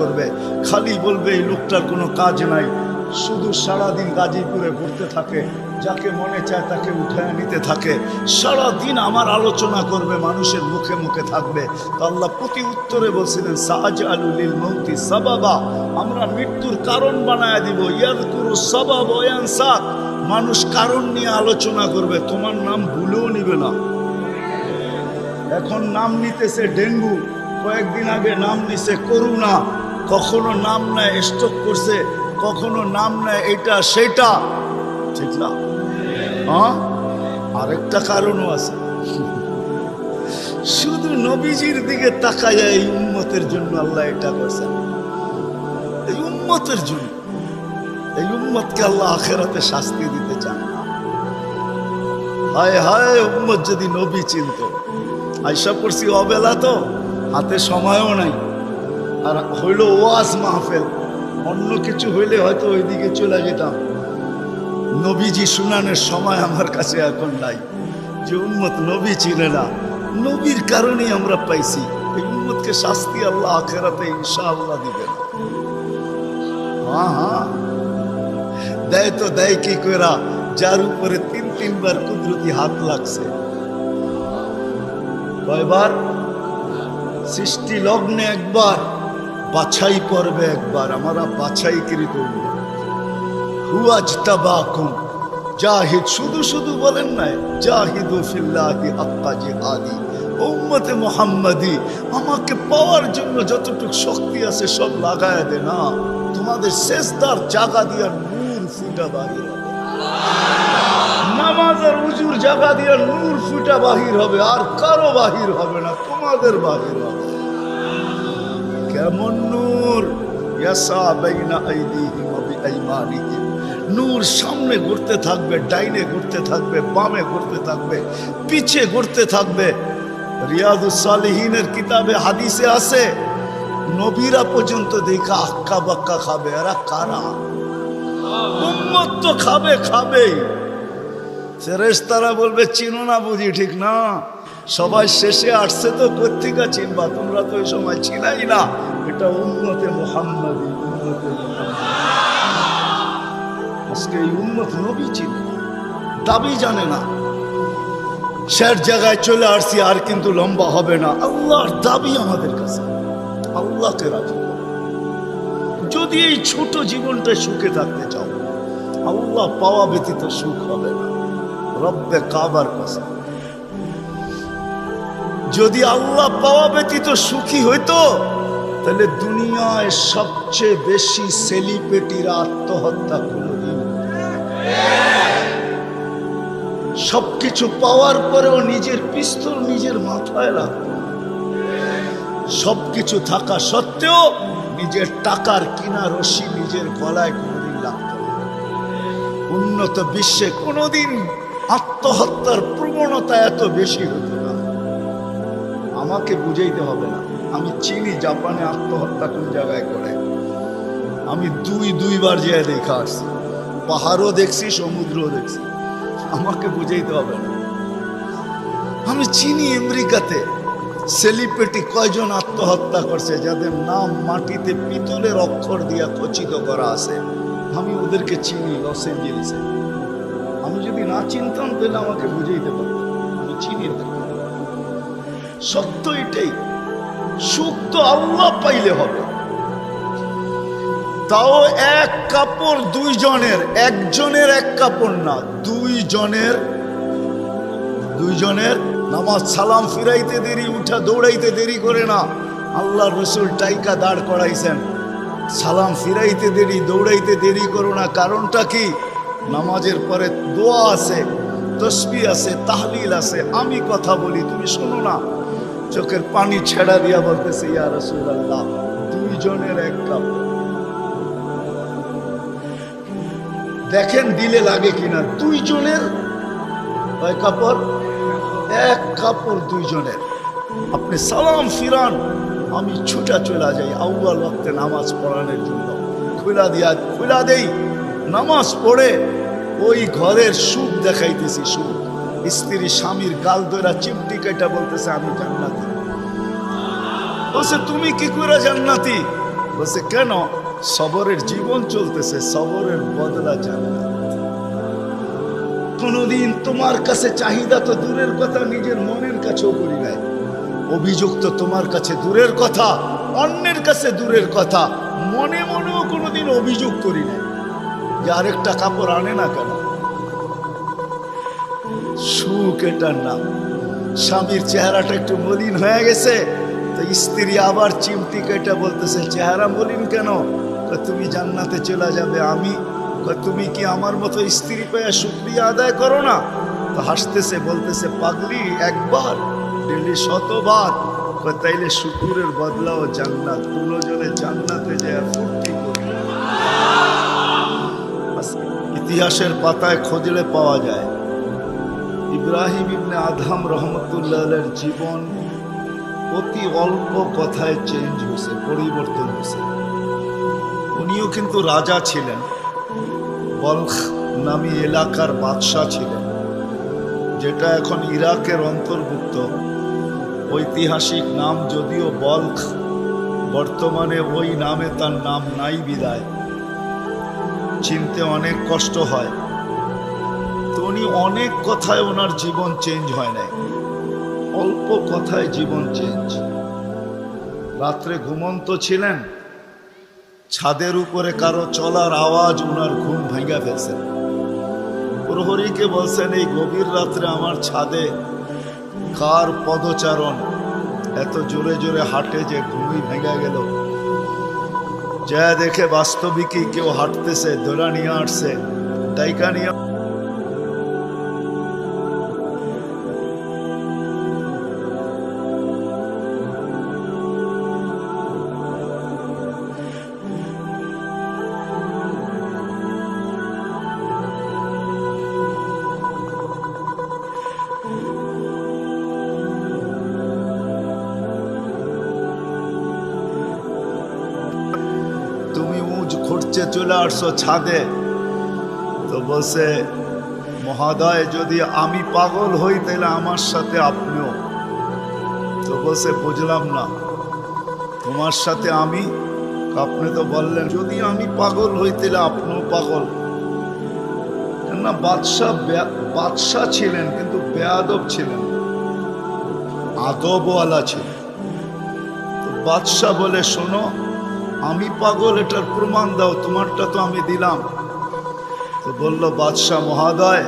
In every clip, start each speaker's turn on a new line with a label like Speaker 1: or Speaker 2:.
Speaker 1: করবে, খালি বলবে এই লোকটার কোনো কাজ নাই, শুধু সারাদিন গাজীপুরে ঘুরতে থাকে, যাকে মনে চায় তাকে উঠায় নিতে থাকে, সারাদিন আমার আলোচনা করবে, মানুষের মুখে মুখে থাকবে। তো আল্লাহ প্রতি উত্তরে বলছিলেন সাআজআলু লিল মাউতি সাবাবা, আমরা মৃত্যুর কারণ বানায় দিব। ইয়াযকুরু সাবাব ওয়া ইয়ানসাক, মানুষ কারণ নিয়ে আলোচনা করবে, তোমার নাম ভুলেও নিবে না। এখন নাম নিতেছে ডেঙ্গু, কয়েকদিন আগে নাম নিছে করোনা, কখনো নাম নেয় স্ট্রোক করছে, কখনো নাম নেয় এটা সেটা, ঠিক না? হ্যাঁ, আরেকটা কারণও আছে, শুধু নবীজির দিকে তাকায় এই উম্মতের জন্য আল্লাহ এটা করছেন, এই উম্মতের জন্য। এই উম্মতকে আল্লাহ আখিরাতে শাস্তি দিতে চান না। হায় হায়, উম্মত যদি নবী চিনত। আয়সা পড়ছি অবেলা, তো হাতে সময়ও নাই, আর হইল ওয়াজ মাহফিল, অন্য কিছু হইলে হয়তো ওইদিকে চলে যেতাম। নবীজি শুনানোর সময় আমার কাছে এখন নাই। যে উম্মত নবী চিনে না, নবীর কারণেই আমরা পাইছি। এই উম্মতকে শাস্তি আল্লাহ আখিরাতে ইনশাআল্লাহ দিবেন। হ্যাঁ হ্যাঁ, দেয় তো দেয় কি কইরা, যার উপরে 3 বার কুদরতি হাত লাগছে। কয়বার? সৃষ্টি লগ্নে একবার, বাছাই পর্বে একবার। আমরা বাছাইকৃত হুয়াজতাবাকুম জাহিদ, শুধু শুধু বলেন নাই জাহিদু ফিল্লাহি হাক্কা জিহাদি। উম্মতে মুহাম্মাদি, আমাকে পাওয়ার জন্য যতটুকু শক্তি আছে সব লাগায় দে না, তোমাদের সেজদার জায়গা দিয়া নূর ফুটা বাহির হবে, নামাজের উজুর জায়গা দিয়া নূর ফুটা বাহির হবে, আর কারো বাহির হবে না, তোমাদের বাহির হবে। কেমন নূর? ইয়াসা বাইনা আইদিহিম ওয়া বিআইমানিহিম, নূর সামনে ঘুরতে থাকবে, ডাইনে ঘুরতে থাকবে, বামে ঘুরতে থাকবে, পিছে ঘুরতে থাকবে। রিয়াদুস সালিহিনের কিতাবে হাদিসে আছে, নবীরা পর্যন্ত দেখা আক্কা বাক্কা খাবে। এরা কারা? উম্মত তো খাবে, খাবেই। ফেরেশতারা বলবে চিনো না বুঝি, ঠিক না? সবাই শেষে আসছে তো, কোত্থেকে চিনবা? তোমরা তো ওই সময় ছিলাই না। এটা উম্মতে মুহাম্মাদি, উম্মতে মুহাম্মাদি। আজকে এই উম্মত নবী চিনে, দাবি জানে না। শের জায়গায় চলে আসছি, আর কিন্তু লম্বা হবে না। আল্লাহর দাবি আমাদের কাছে, আল্লাহকে রাজি করো। যদি এই ছোট জীবনটা সুখে থাকতে চাও, আল্লাহ পাওয়া ব্যতীত সুখ হবে না। রব্বে কাবার কসম, যদি আল্লাহ পাওয়া ব্যতীত সুখী হইতো, তাহলে দুনিয়ায় সবচেয়ে বেশি সেলিব্রিটিরা আত্মহত্যা কোনদিন, সবকিছু পাওয়ার পরেও নিজের পিস্তল নিজের মাথায় রাখত, সবকিছু থাকা সত্ত্বেও নিজের টাকার কিনা রশি নিজের গলায় কোনদিন লাগত না। উন্নত বিশ্বে কোনদিন আত্মহত্যার প্রবণতা এত বেশি হতো না। আমাকে বুঝাইতে হবে না, আমি চিনি জাপানে আত্মহত্যা কোন জায়গায় করে। আমি দুইবার যেয়ে দেখা আসছি, পাহাড়ও দেখছি, সমুদ্রও দেখছি। আমাকে বুঝাইতে হবে না, আমি চিনি আমেরিকাতে সেলিব্রিটি কয়জন আত্মহত্যা করছে, যাদের নাম মাটিতে পিতলের অক্ষর দিয়া খচিত করা আছে। আমি ওদেরকে চিনি লস এঞ্জেলিসে। আমি যদি না চিনতাম তাহলে আমাকে বুঝাইতে পারতাম, আমি চিনি ওদেরকে। সত্য এটাই, সুখ তো আল্লাহ পাইলে হবে। তাও এক কাপড় দুইজনের, একজনের এক কাপড় না, দুইজনের। নামাজ সালাম ফিরাইতে দেরি, উঠা দৌড়াইতে দেরি করে না। আল্লাহ রসুল টাইকা দাঁড় করাইছেন, সালাম ফিরাইতে দেরি, দৌড়াইতে দেরি করো না। কারণটা কি? নামাজের পরে দোয়া আছে, তসবিহ আছে, তাহলিল আছে। আমি কথা বলি, তুমি শোনো না। চোখের পানি ছেড়া দিয়া বলতেছে, ইয়া রাসূলুল্লাহ, দুইজনের এক কাপড়। দেখেন দিলে লাগে কিনা। দুইজনের কয় কাপড়? এক কাপড় দুইজনের। আপনি সালাম ফিরান, আমি ছুটা চলে যাই আউয়াল ওয়াক্তে নামাজ পড়ানোর জন্য। খুলা দেই, নামাজ পড়ে ওই ঘরের সুখ দেখাইতেছি। সুখ, স্ত্রী স্বামীর গাল ধরা চিমটি কেটা বলতেছে আমি জান্নাতি। বলছে তুমি কি করে জান্নাতি? বলছে কেন? সবরের জীবন চলতেছে, সবরের বদলা জান্নাত। কোনদিন তোমার কাছে চাহিদা তো দূরের কথা, নিজের মনের কাছেও করি নাই। অভিযোগ তো তোমার কাছে দূরের কথা, অন্যের কাছে দূরের কথা, মনে মনেও কোনোদিন অভিযোগ করি নাই যে আরেকটা কাপড় আনে না কেন। সুখ এটার নাম। স্বামীর চেহারাটা একটু মলিন হয়ে গেছে, তো স্ত্রী আবার চিমটি কেটে বলতেছে চেহারা মলিন কেন? তুমি জান্নাতে চলে যাবে। আমি তুমি কি আমার মতো স্ত্রী পেয়ে শুকরিয়া আদায় করো না? তো হাসতেছে, বলতেছে পাগলি, একবার ডেলি 100বার। তাইলে শুকুরের বদলাও জান্নাত। দুজনে জান্নাতে যায় ফুর্তি করি। ইতিহাসের পাতায় খোঁজলে পাওয়া যায় ইব্রাহিম ইবনে আদহাম রহমতুল্লাহের জীবন অতি অল্প কথায় চেঞ্জ হয়েছে, পরিবর্তন হয়েছে। উনিও কিন্তু রাজা ছিলেন, বলখ নামী এলাকার বাদশাহ ছিলেন, যেটা এখন ইরাকের অন্তর্ভুক্ত। ঐতিহাসিক নাম যদিও বলখ, বর্তমানে ওই নামে তার নাম নাই বিদায়, চিনতে অনেক কষ্ট হয়। তো উনি অনেক কথায় ওনার জীবন চেঞ্জ হয় নাই, অল্প কথায় জীবন চেঞ্জ। রাত্রে ঘুমন্ত ছিলেন, ছাদের উপরে কারো চলার আওয়াজ ওনার ঘুম ভেঙে ফেলছেন। প্রহরীকে বলছেন এই গভীর রাত্রে আমার ছাদে কার পদচারণ এত জোরে জোরে হাঁটে যে ঘুমই ভেঙে গেল। যা দেখে বাস্তবিকই কেউ হাঁটতেছে, দোলা নিয়ে আসছে, ডাইকা নিয়ে। চলে আসছো ছাদে। তো বলছে মহোদয় যদি আমি পাগল হই তাহলে আমার সাথে আপনিও। তো বলছে বুঝলাম না, তোমার সাথে আমি? আপনি তো বললেন যদি আমি পাগল হই তাহলে আপনিও পাগল। না, বাদশাহ ছিলেন কিন্তু বেয়াদব ছিলেন, আদবওয়ালা ছিলেন। তো বাদশাহ বলে শোনো, আমি পাগল এটার প্রমাণ দাও, তোমারটা তো আমি দিলাম। তো বলল বাদশাহ মহোদয়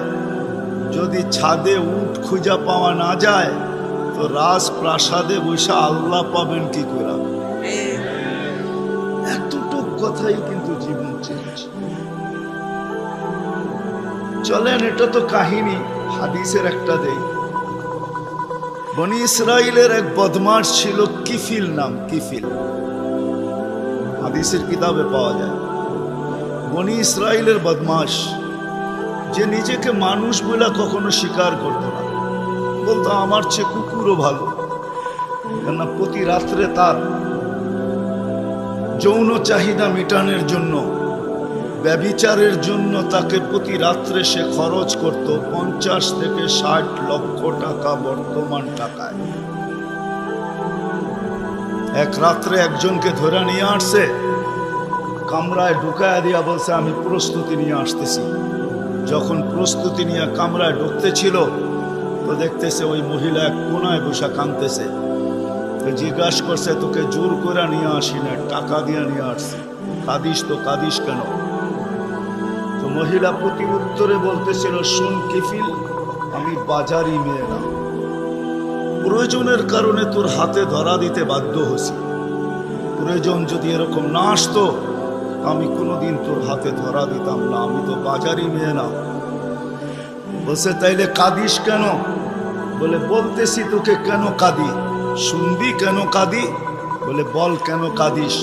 Speaker 1: যদি ছাদে উট খুঁজা পাওয়া না যায় তো রাজপ্রাসাদে বসে আল্লাহ পাবেন কি করে? এতটুক কথাই কিন্তু জীবন চেঞ্জ। চলেন, এটা তো কাহিনী, হাদিসের একটা দেই। বনি ইসরাইলের এক বদমাশ ছিল, কিফিল নাম, কিফিল, হাদিসের কিতাবে পাওয়া যায়। বনি ইসরাইলের বদমাশ, যে নিজেকে মানুষ বলে কখনো স্বীকার করতো না, বলতো আমার চেয়ে কুকুরও ভালো। কেননা প্রতি রাত্রে তার যৌন চাহিদা মেটানোর জন্য, ব্যভিচারের জন্য তাকে প্রতি রাত্রে সে খরচ করত 50 থেকে 60 লক্ষ টাকা বর্তমান টাকায়। এক রাত্রে একজনকে ধরে নিয়ে আসছে, কামরায় ঢুকায় দিয়া বলছে আমি প্রস্তুতি নিয়ে আসতেছি। যখন প্রস্তুতি নিয়ে কামরায় ঢুকতেছিল তো দেখতেছে ওই মহিলা এক কোনায় বসে কাঁদতেছে। তো জিজ্ঞাসা করছে তোকে জোর করে নিয়ে আসি না, টাকা দিয়ে নিয়ে আসছি, কাঁদিস তো কাঁদিস কেন? তো মহিলা প্রতি উত্তরে বলতেছিল শোন কিফিল, আমি বাজারি মেয়ে না, প্রয়োজনের কারণে তোর হাতে ধরা দিতে বাধ্য হয়েছি। প্রয়োজন যদি এরকম না আসতো আমি কোনোদিন তোর হাতে ধরা দিতাম না, আমি তো বাজারি মেয়ে না। বলছে তাইলে কাঁদিস কেন? বলে বলতেছি তোকে কেন কাঁদি, শুনবি কেন কাঁদি? বলে বল কেন কাঁদিস?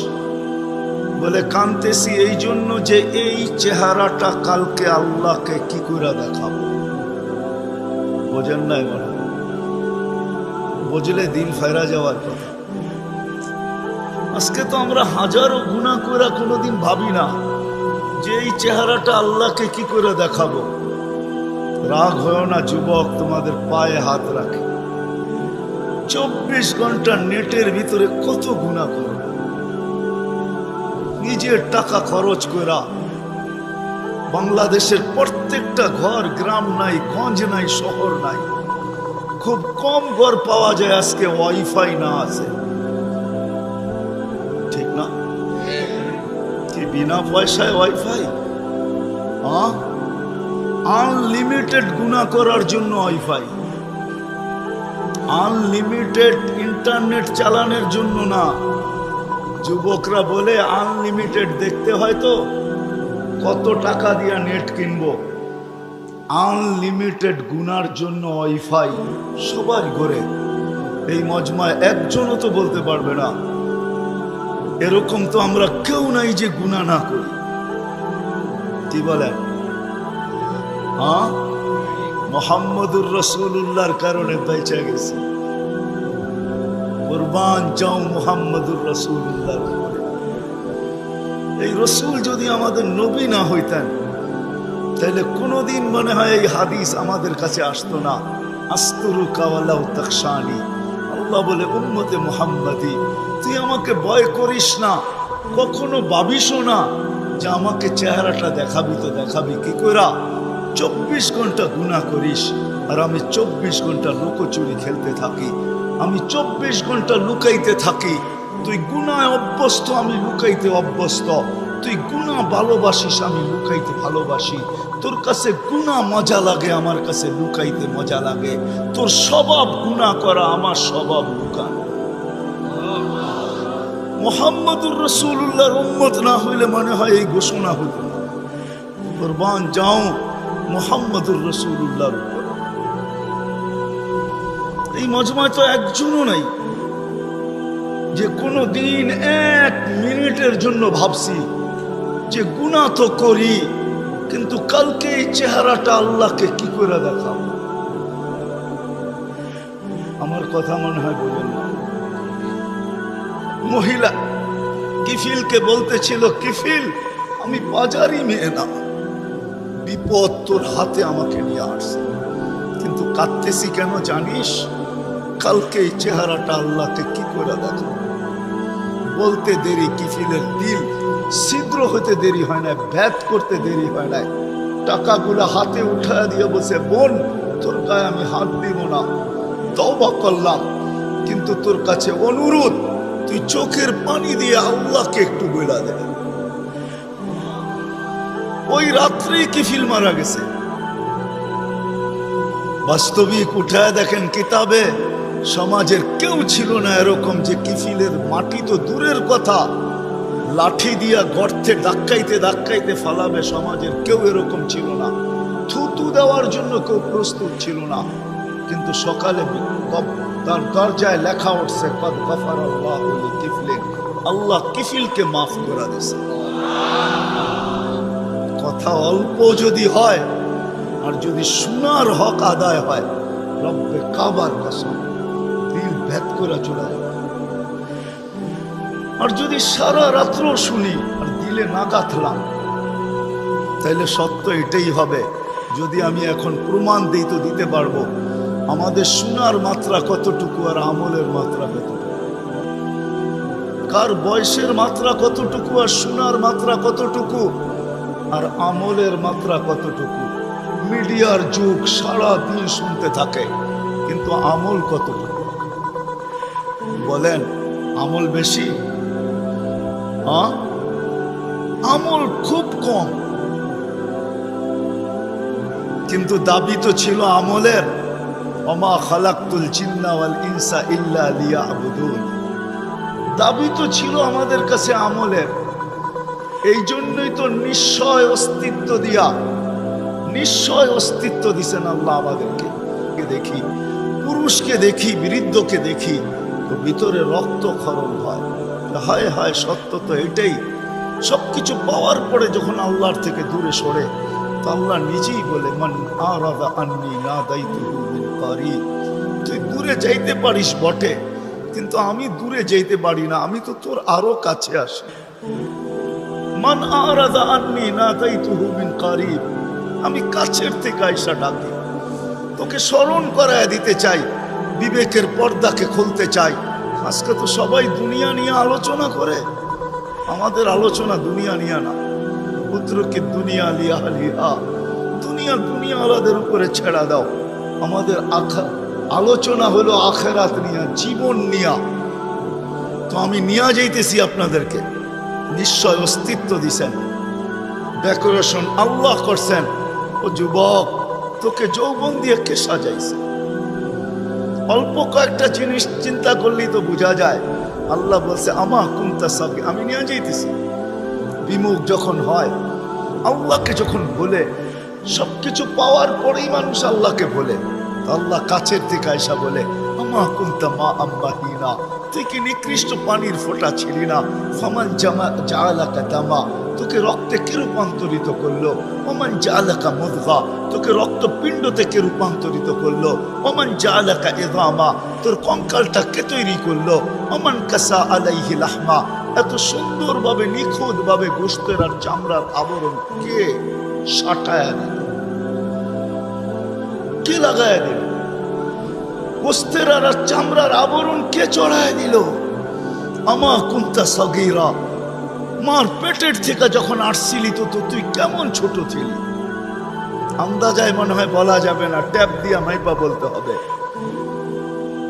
Speaker 1: বলে কাঁদতেছি এই জন্য যে এই চেহারাটা কালকে আল্লাহকে কি করে দেখাবো। বোঝেন নাই মনে? বুঝলে দিন ফেরা যাওয়ার কথা। আজকে তো আমরা হাজারো গুনাহ করে কোনোদিন ভাবি না যে এই চেহারাটা আল্লাহকে কি করে দেখাবো। রাগ হয় না যুবক, তোমাদের পায়ে হাত রাখে। 24 ঘন্টা নেটের ভিতরে কত গুনাহ করো, নিজের টাকা খরচ করা বাংলাদেশের প্রত্যেকটা ঘর, গ্রাম নাই, গঞ্জ নাই, শহর নাই, খুব কম ঘর পাওয়া যায় আজকে ওয়াইফাই না আছে, ঠিক না? কি বিনা পয়সায় ওয়াইফাই? আনলিমিটেড গুনাহ করার জন্য ওয়াইফাই, আনলিমিটেড ইন্টারনেট চালানোর জন্য না। যুবকরা বলে আনলিমিটেড দেখতে হয় তো কত টাকা দিয়া নেট কিনবো। আনলিমিটেড গুনার জন্য ওয়াইফাই সবার ঘরে। এই মজমায় একজনও তো বলতে পারবে না এরকম তো আমরা কেউ নাই যে গুনাহ না করি। কি বলেন? মুহাম্মদুর রাসূলুল্লাহর কারণে বেঁচে গেছি। কুরবান যাও মুহাম্মদুর রাসূলুল্লাহর উপরে। এই রসুল যদি আমাদের নবী না হইতেন তাহলে কোনোদিন মনে হয় এই হাদিস আমাদের কাছে আসতো না। আস্তুরুকা ওয়ালাউ তাখশানি, আল্লাহ বলে উম্মতে মুহাম্মাদি তুই আমাকে ভয় করিস না, কখনো ভাবিসও না যে আমাকে চেহারাটা দেখাবি। তো দেখাবি কি কইরা? 24 ঘন্টা গুনাহ করিস আর আমি 24 ঘন্টা লুকোচুরি খেলতে থাকি, আমি 24 ঘন্টা লুকাইতে থাকি। তুই গুনায় অভ্যস্ত, আমি লুকাইতে অভ্যস্ত। তুই গুনাহ ভালোবাসিস, আমি লুকাইতে ভালোবাসি। তোর কাছে গুনাহ মজা লাগে, আমার কাছে লুকাইতে মজা লাগে। তোর স্বভাব গুনাহ করা, আমার স্বভাব লুকানো। মুহাম্মদুর রাসূলুল্লাহর উম্মত না হইলে মনে হয় এই ঘোষণা হতো না। কুরবান যাও মুহাম্মদুর রাসূলুল্লাহর উপর। এই মজমায় তো একজনও নাই যে কোনো দিন 1 মিনিটের জন্য ভাবছি যে গুনাহ তো করি, কিন্তু কালকে এই চেহারাটা আল্লাহকে কি করে দেখাবো। আমার কথা মনে হয় বলেন না। মহিলা কিফিলকে বলতেছিল, কিফিল আমি বাজারি মেয়ে না, বিপদ তোর হাতে আমাকে নিয়ে আসছে, কিন্তু কাঁদতেছি কেন জানিস? কালকে এই চেহারাটা আল্লাহকে কি করে দেখাবো। বলতে দেরি, কিফিলের দিল ছিদ্র হতে দেরি হয় না, ভেদ করতে দেরি হয় না। টাকাগুলো হাতে উঠায় দিয়ে বসে, বোন তোর গায়ে আমি হাত দিব না, তওবা করলাম, কিন্তু তোর কাছে অনুরোধ তুই চোখের পানি দিয়ে আল্লাহকে একটু বইলা দে। ওই রাত্রেই কিফিল মারা গেছে। বাস্তবিক উঠায় দেখেন কিতাবে, সমাজের কেউ ছিল না এরকম যে কিফিলের মাটি তো দূরের কথা, লাঠি দিয়া গর্তে ধাক্কাইতে ধাক্কাইতে ফালাবে, সমাজের কেউ এরকম ছিল না। থুতু দেওয়ার জন্য কেউ প্রস্তুত ছিল না। কিন্তু সকালে তার দরজায় লেখা উঠছে, কদ গফারাল্লাহু লিকিফলিন, আল্লাহ কিফিলকে মাফ করে দিয়েছে। কথা অল্প যদি হয় আর যদি শোনার হক আদায় হয়, রব্বে কাবার কসম দিল ভেদ করে চলে যায়। আর যদি সারা রাত্র শুনি আর দিলে না গাঁথলাম, তাইলে সত্য এটাই হবে। যদি আমি এখন প্রমাণ দিই তো দিতে পারবো আমাদের শোনার মাত্রা কতটুকু আর আমলের মাত্রা কতটুকু, কার বয়সের মাত্রা কতটুকু আর শোনার মাত্রা কতটুকু আর আমলের মাত্রা কতটুকু। মিডিয়ার যুগ, সারা দিন শুনতে থাকে, কিন্তু আমল কতটুকু বলেন? আমল বেশি? আমল খুব কম, কিন্তু দাবি তো ছিল আমলের। ওমা খালাকতুল জিন্না ওয়াল ইনসা ইল্লা লিয়াবুদুন, দাবি তো ছিল আমাদের কাছে আমলের। এই জন্যই তো নিশ্চয় অস্তিত্ব দিয়া, নিশ্চয় অস্তিত্ব দিছেন আল্লাহ আমাদেরকে। দেখি পুরুষকে দেখি, বৃদ্ধকে দেখি, তো ভিতরে রক্ত ক্ষরণ হয়। হায় হায়, সত্য তো এটাই। সবকিছু পাওয়ার পরে যখন আল্লাহর থেকে দূরে সরে, তো আল্লাহ নিজেই বলে, মান আরাদা আন্নি নাদাইতুহু মিন কারিব, তুই দূরে যাইতে পারিস বটে, কিন্তু আমি দূরে যাইতে পারি না, আমি তো তোর আরো কাছে আসি। মান আরাদা আন্নি নাদাইতুহু মিন কারিব, আমি কাছের থেকে আইসা ডাকি, তোকে স্মরণ করায় দিতে চাই, বিবেকের পর্দাকে খুলতে চাই। আজকে তো সবাই দুনিয়া নিয়ে আলোচনা করে, আমাদের আলোচনা দুনিয়া নিয়ে না, পুত্রকে দুনিয়া লিয়া লিহা, দুনিয়া আলাদের উপরে ছেড়া দাও। আমাদের আলোচনা হলো আখেরাত নিয়া, জীবন নিয়া। তো আমি নিয়া যাইতেছি আপনাদেরকে। নিশ্চয় অস্তিত্ব দিছেন, ডেকোরেশন আল্লাহ করছেন। ও যুবক, তোকে যৌবন দিয়ে কে সাজাইছে? অল্প কয়েকটা জিনিস চিন্তা করলেই তো বোঝা যায়। আল্লাহ বলছে আমা কুনতা সাগী, আমি নিয়ে যাইতেছি। বিমুখ যখন হয়, আল্লাহকে যখন বলে, সবকিছু পাওয়ার পরেই মানুষ আল্লাহকে বলে। আল্লাহ কাছের থেকে আয়সা বলে আমা কুনতা মা আম্বাহিনা, তুই কি নিকৃষ্ট পানির ফোঁটা ছিলি না? ফামান জাআলাকা দামা, তোকে রক্তে কে রূপান্তরিত করলো? ওমান জাআলাকা মুদগা, তোকে রক্তপিণ্ড থেকে রূপান্তরিত করলো। ওমান জাআলাকা ইযামা, তোর কঙ্কালটা কে তৈরি করলো? ওমান কাসা আলাইহি লাহমা, এত সুন্দরভাবে নিখুঁতভাবে গোশতের আর চামড়ার আবরণ কে সাটায়া দিল? কে লাগায়া দিল? গোশতের আর চামড়ার আবরণ কে চড়ায় দিল? আমা কুনতা সাগীরা, মার পেটের থেকে যখন আসছিলি তো তুই কেমন ছোট ছিলি? আন্দাজায় মনে হয় বলা যাবে না, ট্যাপ দিয়া মাইপা বলতে হবে।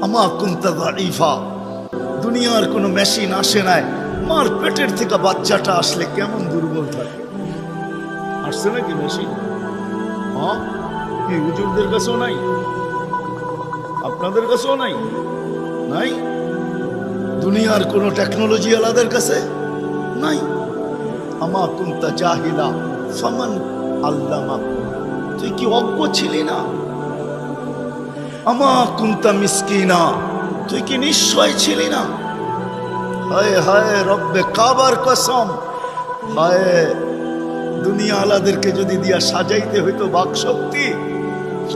Speaker 1: আমা কুনতা দাঈফা, দুনিয়ার কোনো মেশিন আসে নাই, মার পেটের থেকে বাচ্চাটা আসলে কেমন দুর্বল থাকে। আসছে নাকি মেশিন? হ্যাঁ, কি হুজুরদের কাছেও নাই? আপনাদের কাছেও নাই? নাই? দুনিয়ার কোনো টেকনোলজি আলাদের কাছে নাই। আমা কুনতা জাহিলা ফামান আল্লামা, তুই কি অজ্ঞ ছিলি না? আমা কুনতা মিসকিনা, তুই কি নিশ্চয় ছিলি না? হায় হায় রব্বে কাবার কসম, হায় দুনিয়া আলাদেরকে যদি দিয়া সাজাইতে হইতো বাক শক্তি,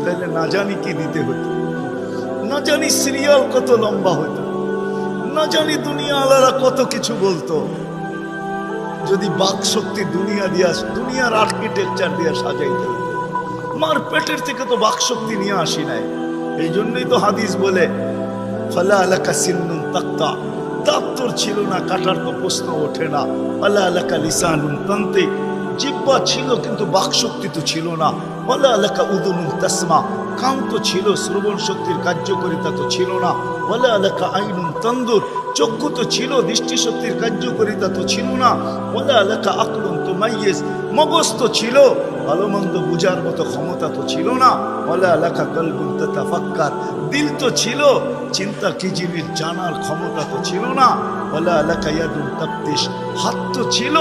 Speaker 1: তাহলে না জানি কি দিতে হইতো, না জানি সিরিয়াল কত লম্বা হইতো, না জানি দুনিয়া আলারা কত কিছু বলতো। যদি বাক শক্তি দুনিয়া দিয়া, দুনিয়ার আর্কিটেকচার দিয়া সাজাইতে হইতো। মার পেটের থেকে তো বাক শক্তি নিয়ে আসি নাই। এই জন্যই তো হাদিস বলে ফালা আলাকা সিন্নুন তাক্তা, দাঁত তোর ছিল না, কাটার তো প্রশ্ন ওঠে না। ফালা আলাকা লিসানুন তান্তিক, জিহ্বা ছিল কিন্তু বাক শক্তি তো ছিল না। ফালা আলাকা উদুনুন তাসমা, কান তো ছিল, শ্রবণ শক্তির কার্যকারিতা তো ছিল না। ফালা আলাকা আইনুন তানদুর, চক্ষু তো ছিল, দৃষ্টি শক্তির কার্যকারিতা তো ছিল না। ফালা আলাকা আকলুন তুমাইয়িজ, মগজ তো ছিল, ভালো মন্দ বুঝার মতো ক্ষমতা তো ছিল না। ওয়ালা লাকা কলবুন তাতাফাক্কার, দিল তো ছিল, চিন্তা কি জিনিস জানার ক্ষমতা তো ছিল না। ওয়ালা লাকা ইয়াদুন তাফতিশ, হাত তো ছিল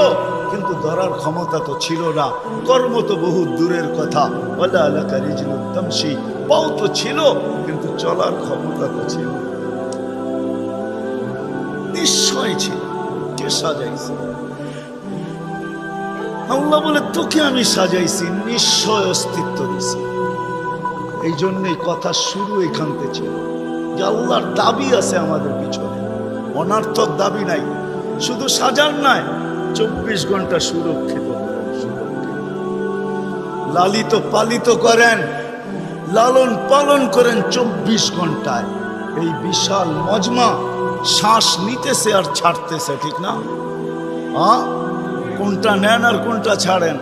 Speaker 1: কিন্তু ধরার ক্ষমতা তো ছিল না। কর্ম তো বহু দূরের কথা। ওয়ালা লাকা রিজলুন তামশি, পাও তো ছিল কিন্তু চলার ক্ষমতা তো ছিল। নিশ্চয় ছিল। কে সাজাইছে? আল্লাহ বলে তোকে আমি সাজাইছি, নিশ্চয় অস্তিত্ব দিছি। এই জন্যই কথা শুরু এখান থেকে ছিল যে আল্লাহর দাবি আছে আমাদের পিছনে, অনার্থক দাবি নাই। শুধু সাজান নাই, 24 ঘন্টা সুরক্ষিত করেন, লালিত পালিত করেন, লালন পালন করেন 24 ঘন্টায়। এই বিশাল মজমা শ্বাস নিতেছে আর ছাড়তেছে, ঠিক না? হ্যাঁ, কোনটা নেন আর কোনটা ছাড়েন?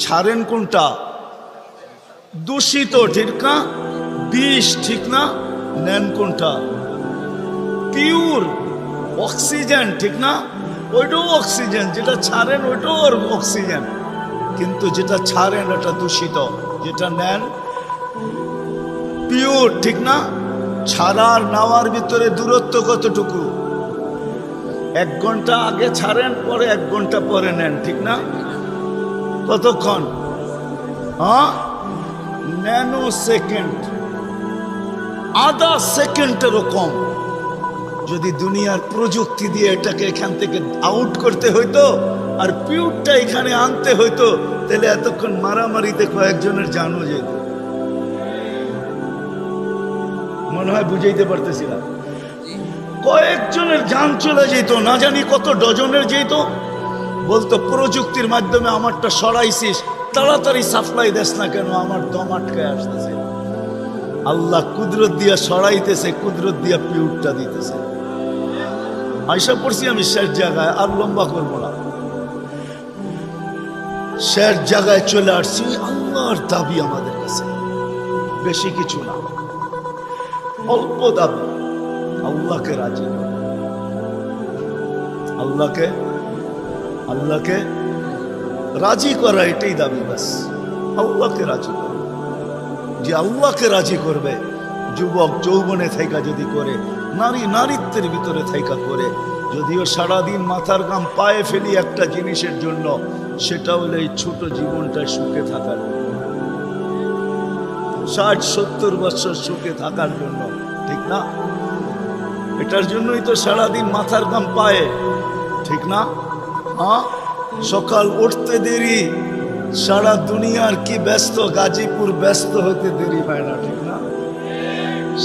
Speaker 1: ছাড়েন কোনটা? দূষিত, ঠিক না? বিষ, ঠিক না? নেন কোনটা? পিওর অক্সিজেন, ঠিক না? ওইটাও অক্সিজেন, যেটা ছাড়েন ওইটাও অক্সিজেন। কিন্তু যেটা ছাড়েন এটা দূষিত, যেটা নেন পিওর, ঠিক না? ছাড়ার নেওয়ার ভিতরে দূরত্ব কতটুকু? 1 ঘন্টা আগে ছাড়েন, পরে 1 ঘন্টা পরে নেন, ঠিক না? কতক্ষণ? হ্যাঁ, ন্যানো সেকেন্ড, আধা সেকেন্ডেরও কম। যদি দুনিয়ার প্রযুক্তি দিয়ে এটাকে এখান থেকে আউট করতে হইতো আর পিউরটা এখানে আনতে হইতো, তাহলে এতক্ষণ মারামারিতে কয়েকজনের জানও যেত। মনে হয় বুঝাইতে পারতেছি না। কয়েকজনের জান চলে যেত, না জানি কত ডজনের যেত। বলতো প্রযুক্তির মাধ্যমে আমারটা সরাইছিস, তাড়াতাড়ি সাপ্লাই দেস না কেন, আমার দম আটকায় আসতেছে। আল্লাহ কুদরত দিয়া সরাইতেছে, কুদরত দিয়া পিউরটা দিতেছে। আয়সা পড়ছি আমি শেষ জায়গায়, আর লম্বা করবো না। শেষ জায়গায় চলে আসছি। আল্লাহর দাবি আমাদের কাছে বেশি কিছু না, অল্প দাবি। আল্লাহকে রাজি করা, আল্লাহকে রাজি করা, এটাই দাবি। বাস আল্লাহকে রাজি করা। যে আল্লাহকে রাজি করবে, যুবক যৌবনে থাইকা যদি করে, নারী নারীত্বের ভিতরে থাইকা করে, যদিও সারাদিন মাথার ঘাম পায়ে ফেলি একটা জিনিসের জন্য, সেটা হলো এই ছোট জীবনটা সুখে থাকার, 60-70 বছর সুখে থাকার জন্য, ঠিক না? এটার জন্যই তো সারাদিন মাথার ঘাম পায়ে, ঠিক না? হ্যাঁ, সকাল উঠতে দেরি, সারা দুনিয়ার কি ব্যস্ত, গাজীপুর ব্যস্ত হতে দেরি হয় না, ঠিক না?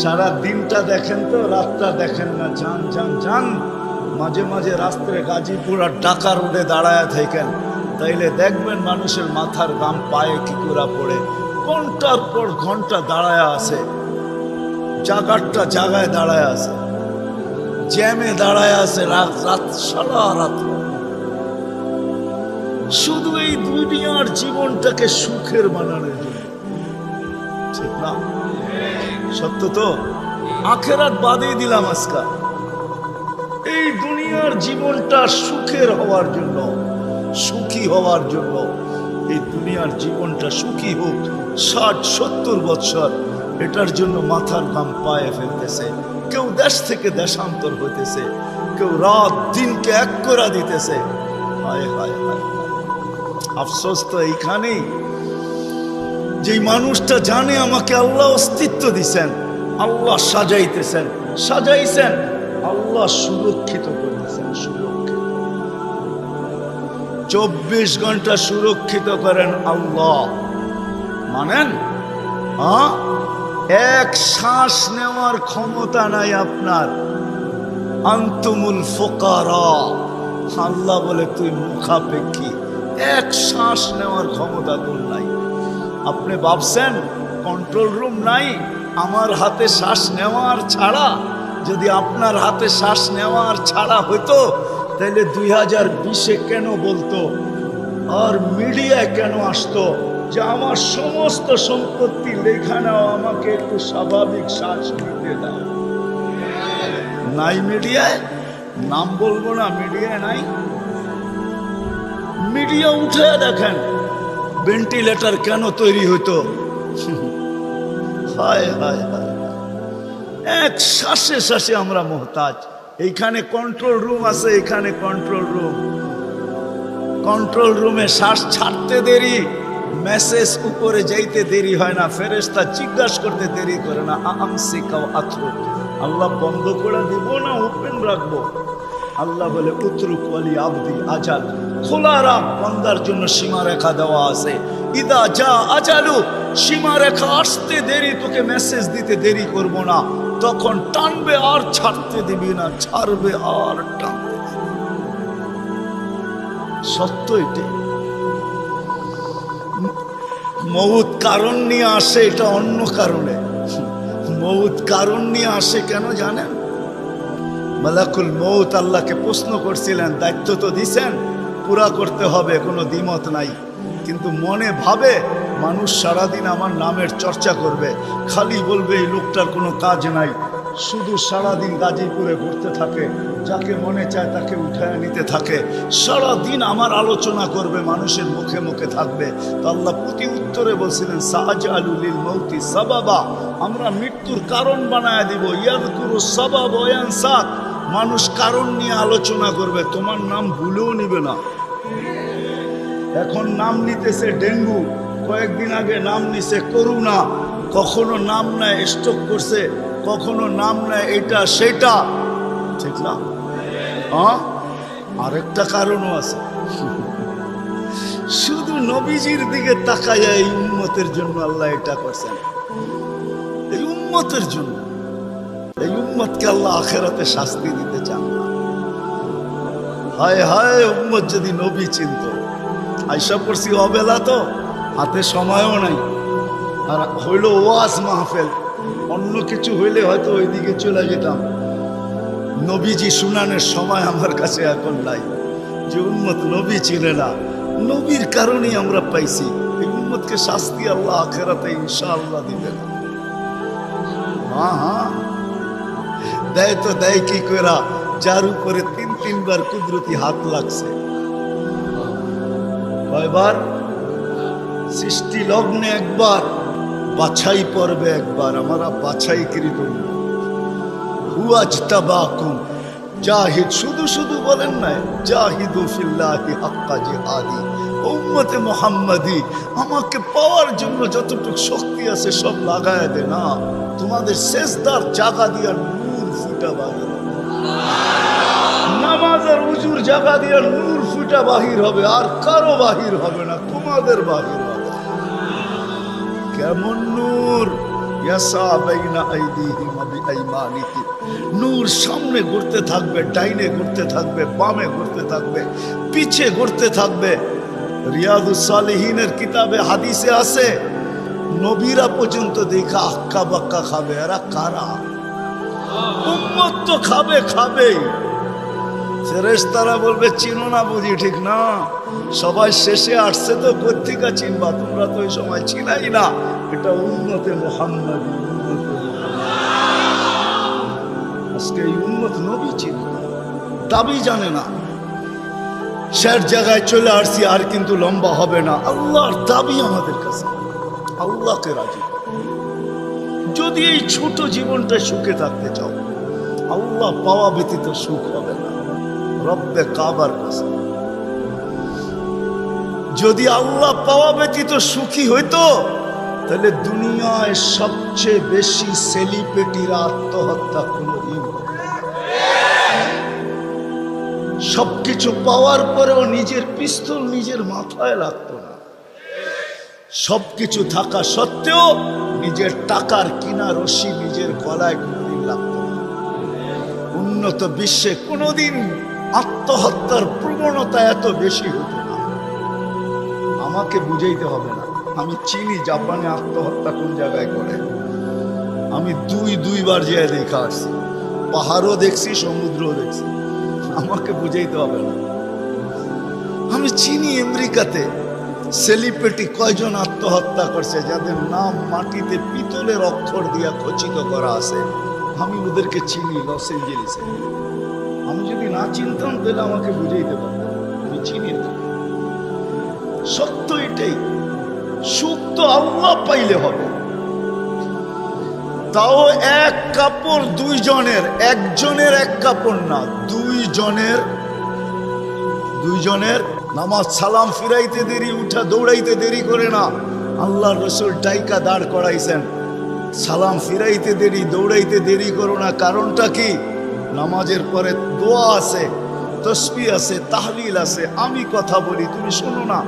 Speaker 1: সারা দিনটা দেখেন তো, রাতটা দেখেন না। যান যান যান, মাঝে মাঝে রাস্তায় গাজীপুর আর ঢাকা রোডে দাঁড়ায় থাকেন, তাইলে দেখবেন মানুষের মাথার ঘাম পায়ে কি করে পড়ে। ঘন্টার পর ঘন্টা দাঁড়ায় আছে, জায়গাটা জায়গায় দাঁড়ায় আছে, জ্যামে দাঁড়ায় আছে, রাত সারা রাত। শুধু এই দুনিয়ার জীবনটাকে সুখের বানানোর জন্য, ঠিক না? সত্য তো? আখেরাত বাদই দিলাম আজকা। এই দুনিয়ার জীবনটা সুখের হওয়ার জন্য, সুখী হওয়ার জন্য, এই দুনিয়ার জীবনটা সুখী হোক 60-70 বছর, এটার জন্য মাথার ঘাম পায়ে ফেলতেছে। কেউ দেশ থেকে দেশান্তর হইতেছে, কেউ রাত দিনকে এক করে দিতেছে। হায় হায় হায়, আফসোস তো এইখানেই, যে মানুষটা জানে আমাকে আল্লাহ অস্তিত্ব দিছেন, আল্লাহ সাজাইছেন, আল্লাহ সুরক্ষিত করতেছেন, সুরক্ষিত 24 ঘন্টা সুরক্ষিত করেন আল্লাহ। মানেন? হ্যাঁ, এক শ্বাস নেওয়ার ক্ষমতা নাই আপনার। আনতুমুল ফুকারা, আল্লাহ বলে তুই মুখাপেক্ষী, এক শ্বাস নেওয়ার ক্ষমতা তোর নাই। আপনি ভাবছেন কন্ট্রোল রুম নাই? আমার হাতে শ্বাস নেওয়ার ছাড়া, যদি আপনার হাতে শ্বাস নেওয়ার ছাড়া হইতো, তাহলে 2020-এ কেন বলতো, আর মিডিয়ায় কেন আসতো যে আমার সমস্ত সম্পত্তি লেখা নাও, আমাকে একটু স্বাভাবিক শ্বাস নিতে দাও? নাই মিডিয়ায়, নাম বলবো না, মিডিয়ায় নাই। মিডিয়া উঠে দেখেন ভেন্টিলেটর কেন তৈরি হইতো। হায় হায় হায়, এক শ্বাসে শ্বাসে আমরা মোহতাজ। এইখানে কন্ট্রোল রুম আছে, এখানে কন্ট্রোল রুমে শ্বাস ছাড়তে দেরি, মেসেজ উপরে যাইতে দেরি হয় না, ফেরেশতা জিজ্ঞাসা করতে দেরি করে না। আমসিকাও আতরুক, আল্লাহ বন্ধ করে দিব না ওপেন রাখবো? আল্লাহ বলে উতরুক ওয়ালি আবদি আজাল, খোলা রাখ, বান্দার জন্য সীমারেখা দেওয়া আছে। ইদা যা আজালু, সীমারেখা আসতে দেরি, তোকে মেসেজ দিতে দেরি করব না, তখন টানবে আর ছাড়তে দিবি না, ছাড়বে আর টানবে। সত্য এটা। মউত কারণ নিয়ে আসে, এটা অন্য কারণে। মউত কারণ নিয়ে আসে কেন জানেন? মালাকুল মউত আল্লাহকে প্রশ্ন করছিলেন, দায়িত্ব তো দিছেন, পুরা করতে হবে, কোনো দ্বিমত নাই। কিন্তু মনে ভাবে মানুষ সারাদিন আমার নামের চর্চা করবে, খালি বলবে এই লোকটার কোনো কাজ নাই, শুধু সারাদিন গাজীপুরে ঘুরতে থাকে, যাকে মনে চায় তাকে উঠায় নিতে থাকে, সারাদিন আমার আলোচনা করবে, মানুষের মুখে মুখে থাকবে। তো আল্লাহ প্রতি উত্তরে বলছিলেন, সাআজআলু লিল মাউতি সাবাবা, আমরা মৃত্যুর কারণ বানায় দিব। ইয়াযকুরু সাবাব ওয়া ইয়ানসাক, মানুষ কারণ নিয়ে আলোচনা করবে, তোমার নাম ভুলেও নিবে না। এখন নাম নিতেছে ডেঙ্গু, কয়েকদিন আগে নাম নিছে করোনা, কখনো নাম নেয় স্ট্রোক করছে, কখনো নাম নেয় এটা সেটা, ঠিক না? হ্যাঁ, আরেকটা কারণও আছে। শুধু নবীজির দিকে তাকায়, এই উম্মতের জন্য আল্লাহ এটা করছেন, এই উম্মতের জন্য। এই উম্মতকে আল্লাহ আখেরাতে শাস্তি দিতে চান না। হায় হায়, উম্মত যদি নবী চিনত। আইসা পড়ছি অবেলা, তো হাতে সময়ও নাই, আর হইল ওয়াজ মাহফিল, অন্য কিছু হইলে হয়তো ওইদিকে চলে যেতাম। নবীজি শুনানোর সময় আমার কাছে এখন নাই। যে উম্মত নবী চিনে না, নবীর কারণেই আমরা পাইছি। এই উম্মতকে শাস্তি আল্লাহ আখিরাতে ইনশাআল্লাহ দিবেন। হ্যাঁ, দেয় তো দেয় কি কইরা, যার উপরে 3 বার কুদরতি হাত লাগছে। কয়বার? সৃষ্টি লগ্নে একবার, বাছাই পর্বে একবার। আমরা বাছাইকৃত হুয়াজতাবাকুম জাহিদ, শুধু শুধু বলেন নাই, জাহিদু ফিল্লাহি হাক্কা জিহাদি। উম্মতে মুহাম্মাদি, আমাকে পাওয়ার জন্য যতটুকু শক্তি আছে সব লাগায় দে না। তোমাদের সেজদার জায়গা দিয়া নূর ফুটা বাহির হবে, নামাজ আর উজুর জায়গা দিয়া নূর ফুটা বাহির হবে, আর কারো বাহির হবে না, তোমাদের বাহির হবে। কেমন নূর? ইয়াসা বাইনা আইদিহিম ওয়া বিআইমানিহিম। নূর সামনে ঘুরতে থাকবে, ডাইনে ঘুরতে থাকবে, বামে ঘুরতে থাকবে, পিছে ঘুরতে থাকবে। রিয়াদুস সালিহিনের কিতাবে হাদিসে আছে, নবীরা পর্যন্ত দেখা আক্কা বাক্কা খাবে। এরা কারা? উম্মত তো খাবে, খাবেই। ফেরেশতারা বলবে চিনো না বুঝি? ঠিক না, সবাই শেষে আসছে তো কোত্থেকে চিনবা? তোমরা তো ওই সময় চিনাই না। এটা উম্মতে মুহাম্মাদি। আজকে এই উম্মত নবী চিনে না, দাবি জানে না। শেষ জায়গায় চলে আসছি, আর কিন্তু লম্বা হবে না। আল্লাহর দাবি আমাদের কাছে, আল্লাহকে রাজি। যদি এই ছোট জীবনটা সুখে থাকতে চাও, আল্লাহ পাওয়া ব্যতীত সুখ হবে না। রব্বে কাবার কাছে যদি আল্লাহ পাওয়া ব্যতীত সুখী হইতো, তাহলে দুনিয়ায় সবচেয়ে বেশি সেলিব্রিটিরা আত্মহত্যা কোনদিন, সবকিছু পাওয়ার পরেও নিজের পিস্তল নিজের মাথায় লাগতো না। সবকিছু থাকা সত্ত্বেও নিজের টাকার কিনা রশি নিজের গলায় কোনদিন লাগতো না। উন্নত বিশ্বে কোনদিন আত্মহত্যার প্রবণতা এত বেশি হতো না। আমাকে বুঝাইতে হবে না, আমি চিনি জাপানে আত্মহত্যা কোন জায়গায় করে। আমি দুইবার যেয়ে দেখা আসছি, পাহাড়ও দেখছি, সমুদ্রও দেখছি। আমাকে বুঝাইতে হবে না, আমি চিনি আমেরিকাতে সেলিব্রিটি কয়জন আত্মহত্যা করছে, যাদের নাম মাটিতে পিতলের অক্ষর দিয়া খচিত করা আছে। আমি ওদেরকে চিনি লস এঞ্জেলিসে। আমি যদি না চিনতাম তাহলে আমাকে বুঝাইতে পারতাম, আমি চিনি না। সত্য এটাই, সুখ তো আল্লাহ পাইলে হবে। তাও এক কাপড় দুইজনের, একজনের এক কাপড় না, দুইজনের। নামাজ সালাম ফিরাইতে দেরি, উঠা দৌড়াইতে দেরি করে না। আল্লাহর রাসূল ডাইকা দাঁড় করাইছেন, সালাম ফিরাইতে দেরি, দৌড়াইতে দেরি করো না। কারণটা কি? নামাজের পরে দোয়া আছে, তসবিহ আছে, তাহলিল আছে। আমি কথা বলি, তুমি শোনো না।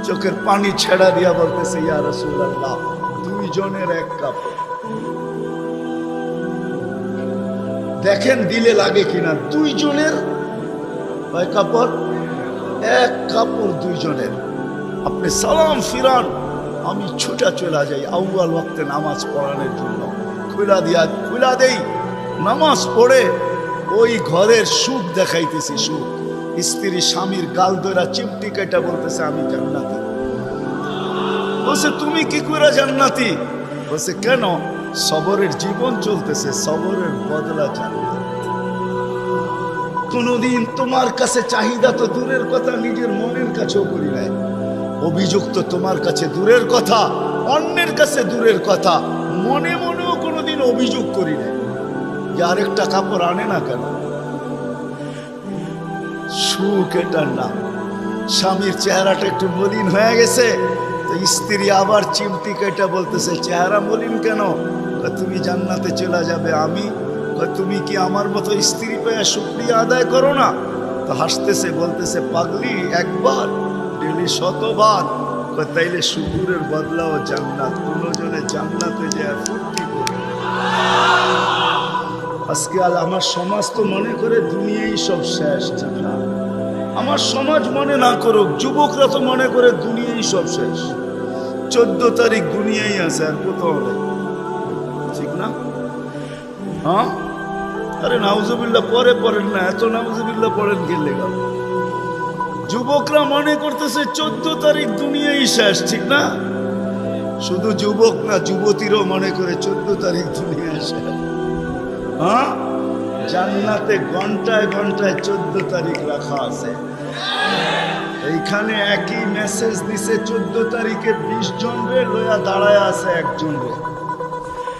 Speaker 1: চোখের পানি ছেড়া দিয়া বলতেছে, ইয়া রাসূলুল্লাহ, দুইজনের এক কাপড়। দেখেন দিলে লাগে কিনা। দুইজনের কয় কাপড়? এক কাপড় দুইজনের। আপনি সালাম ফিরান, আমি ছুটা চলে যাই আউয়াল ওয়াক্তে নামাজ পড়ানোর জন্য। খুলা দেই, নামাজ পড়ে ওই ঘরের সুখ দেখাইতেছি। সুখ, স্ত্রী স্বামীর গাল ধরা চিমটি কেটে বলতেছে আমি জান্নাতি। বলছে তুমি কি করে জান্নাতি? বলছে কেন? সবরের জীবন চলতেছে, সবরের বদলা জান্নাত। কোনদিন তোমার কাছে চাহিদা তো দূরের কথা, নিজের মনের কাছেও করি নাই। অভিযোগ তো তোমার কাছে দূরের কথা, অন্যের কাছে দূরের কথা, মনে মনেও কোনোদিন অভিযোগ করি নাই যে আরেকটা কাপড় আনে না কেন। সুখ এটার নাম। স্বামীর চেহারাটা একটু মলিন হয়ে গেছে, তো স্ত্রী আবার চিমটি কেটে বলতেছে চেহারা মলিন কেন? তুমি জান্নাতে চলে যাবে। আমি তুমি কি আমার মতো স্ত্রী পেয়ে শুকরিয়া আদায় করো না? তো হাসতেছে, বলতেছে পাগলি, একবার ডেলি 100বার। তাইলে শুকুরের বদলাও জান্নাত। কোনজনে জান্নাতে যায় ফুর্তি করে। আজকে আমার সমাজ তো মনে করে দুনিয়াই সব শেষ। ঠিক না? আমার সমাজ মনে না করুক, যুবকরা তো মনে করে দুনিয়াই সব শেষ। 14 তারিখ দুনিয়াই আছে, আর কোথাও নেই। ঠিক না? হ্যাঁ, আরে নাউজুবিল্লাহ পরে পড়েন না, এত নাউজুবিল্লাহ পড়েন গেলে গেল। যুবকরা মনে করতেছে 14 তারিখ দুনিয়াই শেষ, ঠিক না? শুধু যুবক না, যুবতীরও মনে করে 14 তারিখ দুনিয়া শেষ। হ্যাঁ, জান্নাতে ঘন্টায় ঘন্টায় 14 তারিখ রাখা আছে। এইখানে একই মেসেজ দিছে 14 তারিখে 20 জন রে লইয়া দাঁড়ায় আছে একজন রে,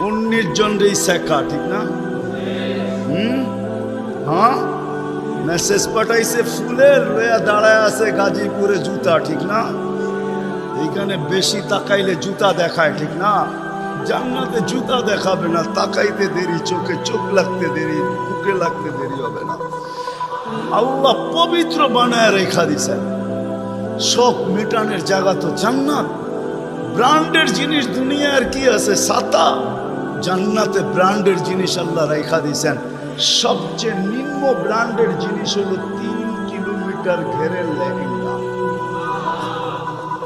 Speaker 1: 19 জন রে শেখা, ঠিক না? হ্যাঁ, মেসেজ পাঠাইছে ফুলের, লইয়া দাঁড়ায় আছে গাজীপুরে জুতা, ঠিক না? এইখানে বেশি তাকাইলে জুতা দেখায়, ঠিক না? জান্নাতে জুতা দেখাবে না, তাকাইতে দেরি, চোখে চোখ লাগতে দেরি, বুকে লাগতে দেরি হবে না। আল্লাহ পবিত্র বানায় রেখা দিছেন। শখ মেটানোর জায়গা তো জান্নাত। ব্র্যান্ডের জিনিস দুনিয়ার কি আছে? ছাতা। জান্নাতে ব্র্যান্ডের জিনিস আল্লাহ রেখা দিছেন। সবচেয়ে নিম্ন ব্র্যান্ডের জিনিস হলো 3 কিলোমিটার ঘেরের লেহেঙ্গা।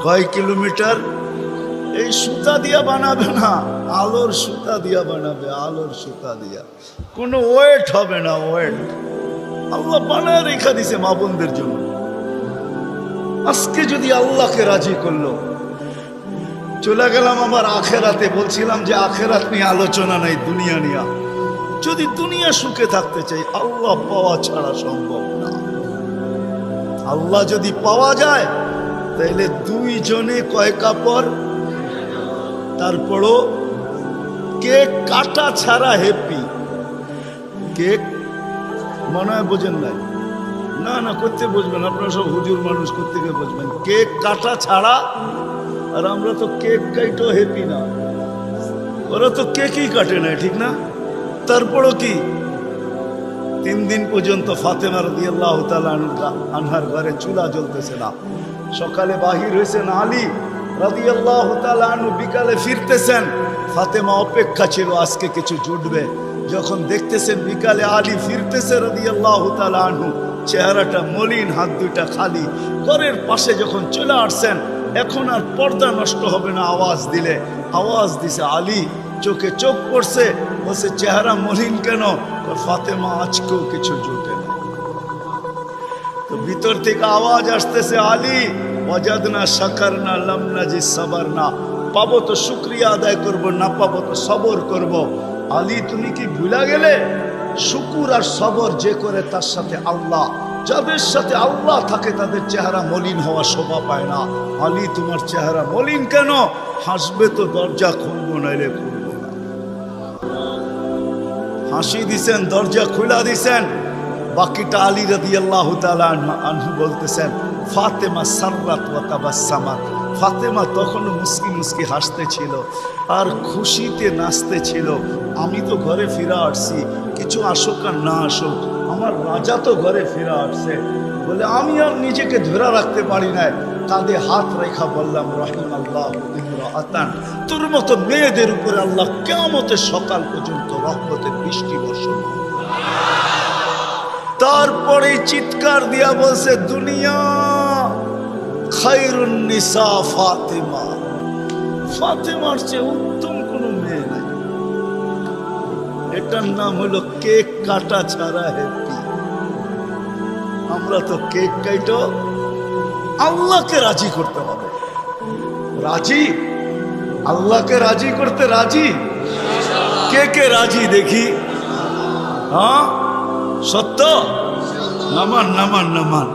Speaker 1: কয় কিলোমিটার? এই সুতা দিয়া বানাবে না, আলোর সুতা দিয়া বানাবে, আলোর সুতা দিয়া। কোনো ওয়েট হবে না, ওয়েট। আল্লাহ বানায় রেখা দিছে মা বোনদের জন্য। আজকে যদি আল্লাহকে রাজি করলো, চলে গেলাম আবার আখেরাতে। বলছিলাম যে আখেরাত নিয়ে আলোচনা নাই, দুনিয়া নিয়ে। যদি দুনিয়া সুখে থাকতে চাই, আল্লাহ পাওয়া ছাড়া সম্ভব না। আল্লাহ যদি পাওয়া যায় তাহলে 2 জনে কয় কাপড়। তারপরও কেক কাটা ছাড়া হ্যাপি। কেক মনে হয় বোঝেন নাই? না না, করতে বুঝবেন, আপনারা সব হুজুর মানুষ, করতে গিয়ে বুঝবেন। কেক কাটা ছাড়া। আর আমরা তো কেক কাইটো হ্যাপি না, ওরা তো কেকই কাটে না, ঠিক না? তারপরও কি 3 দিন পর্যন্ত ফাতেমা রাদিয়াল্লাহু তাআলা আনহার ঘরে চুলা জ্বলতেছে না। সকালে বাহির হয়েছেন আলী রাদিয়াল্লাহু তাআলা আনহু, বিকালে ফিরতেছেন। ফাতেমা অপেক্ষা ছিল আজকে কিছু জুটবে। যখন দেখতেছেন বিকালে আলী ফিরতেছে রাদিয়াল্লাহু তাআলা আনহু, চেহারাটা মলিন, হাত দুইটা খালি। ঘরের পাশে যখন চলে আসছেন, এখন আর পর্দা নষ্ট হবে না আওয়াজ দিলে। আওয়াজ দিছে আলী, চোখে চোখ পড়ছে, বলছে চেহারা মলিন কেন? ফাতেমা আজকেও কিছু জুটে না। তো ভিতর থেকে আওয়াজ আসতেছে, আলী ওয়াজাদনা শাকারনা লাম নাজিদ সাবারনা। পাবো তো শুকরিয়া আদায় করব, না পাবো তো সবর করব। আলী তুমি কি ভুলা গেলে? শুকুর আর সবর যে করে তার সাথে আল্লাহ, যাদের সাথে আল্লাহ থাকে তাদের চেহারা মলিন হওয়া শোভা পায় না। আলী তোমার চেহারা মলিন কেন? হাসবে তো দরজা খুলবো, নাইলে খুলবো না। হাসি দিছেন, দরজা খুলা দিছেন। বাকিটা আলী রাদিয়াল্লাহু তাআলা আনহু বলতেছেন, ফাতেমা সাররাত ওয়া তাবাসসামাত। ফাতেমা তখনও মুস্কি মুস্কি হাসতেছিল আর খুশিতে নাচতেছিল। আমি তো ঘরে ফিরে আসছি, কিছু আসুক আর না আসুক, আমার রাজা তো ঘরে ফিরে আসছে। বলে আমি আর নিজেকে ধরে রাখতে পারি না, কাঁধে হাত রেখা বললাম, রাহিমাল্লাহু ইমরাআতান। তোর মতো মেয়েদের উপরে আল্লাহ কিয়ামতের সকাল পর্যন্ত রহমতের বৃষ্টি বর্ষণ। তারপরে চিৎকার দিয়া বলছে, দুনিয়া খায়রুন নিসা ফাতেমা। ফাতেমার চেয়ে উত্তম কোনো মেয়ে নাই। এটার নাম হলো কেক কাটা ছাড়া হ্যাপি। আমরা তো কেক কাইটো আল্লাহকে রাজি করতে হবে। রাজি? আল্লাহকে রাজি করতে রাজি? কে কে রাজি দেখি? হ্যাঁ সত্য? নামান নামান নামান।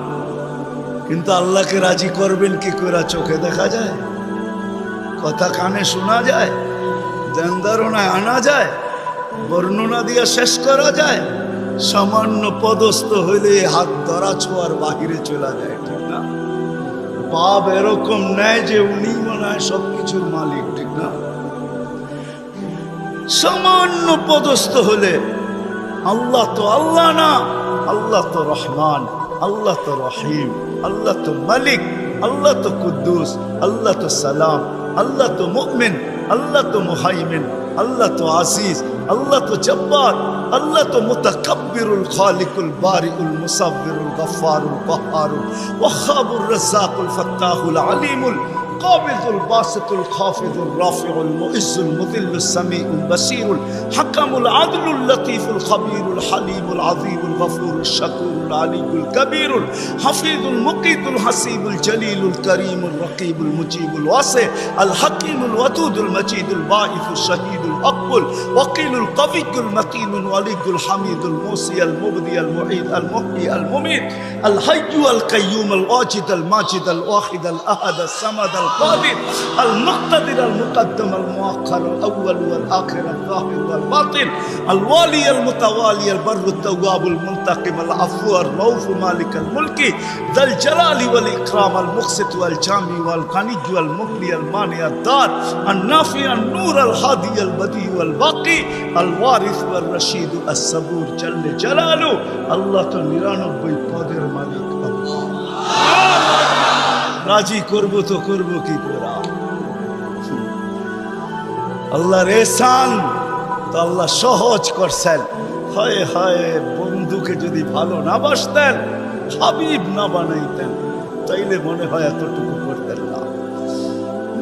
Speaker 1: কিন্তু আল্লাহকে রাজি করবেন কি করে? চোখে দেখা যায়? কথা কানে শোনা যায়? ধ্যান ধারণায় আনা যায়? বর্ণনা দিয়া শেষ করা যায়? সামান্য পদস্থ হইলে হাত ধরা ছোঁয়ার বাহিরে চলে যায়, ঠিক না? পাপ এরকম নেয় যে উনি মনে হয় সবকিছুর মালিক, ঠিক না? সামান্য পদস্থ হলে আল্লাহ তো আল্লাহ না, আল্লাহ তো রহমান, আল্লাহ তো রহিম, আল্লাহ তো মালিক, আল্লাহ তো কুদ্দুস, আল্লাহ তো সালাম, আল্লাহ তো মুমিন, আল্লাহ তো মুহাইমিন, আল্লাহ তো আজিজ, আল্লাহ তো জব্বার, আল্লাহ তো মুতাকাব্বিরুল খালিকুল বারিউল মুসাব্বিরুল গফফারুল কহ্হারুল ওয়াহ্হাবুর রাজ্জাকুল ফাত্তাহুল আলিমুল القابض الباسط الخافض الرافع المعز المذل السميع البصير الحكم العدل اللطيف الخبير الحليم العظيم الغفور الشكور العلي الكبير الحفيظ المقيت الحسيب الجليل الكريم الرقيب المجيب الواسع الحكيم الودود المجيد الباعث الشهيد الأقبل وقيل القوي المتين الولي الحميد الموصي المبدي المعيد المحيي المميت الحي القيوم الواجد الماجد الواحد الأحد الصمد القادر المقتدر المقدم المؤخر الأول والآخر الظاهر والباطن الوالي المتوالي البر التواب المنتقم العفو الرؤوف مالك الملك ذا الجلال والإكرام المقسط والجامع والغني والمغني المانع الدار النافع النور الهادي البديع والباقي الوارث والرشيد الصبور جل جلاله الله তো 99 পদের মালিক আল্লাহ রাজি করব তো করব কি করে আল্লাহর ihsan তো আল্লাহ সহজ করছেন হায় হায় বন্ধুকে যদি ভালো না বাসতেন হাবিব না বানাইতেন তাইলে মনে হয় এতটুকু করতেন না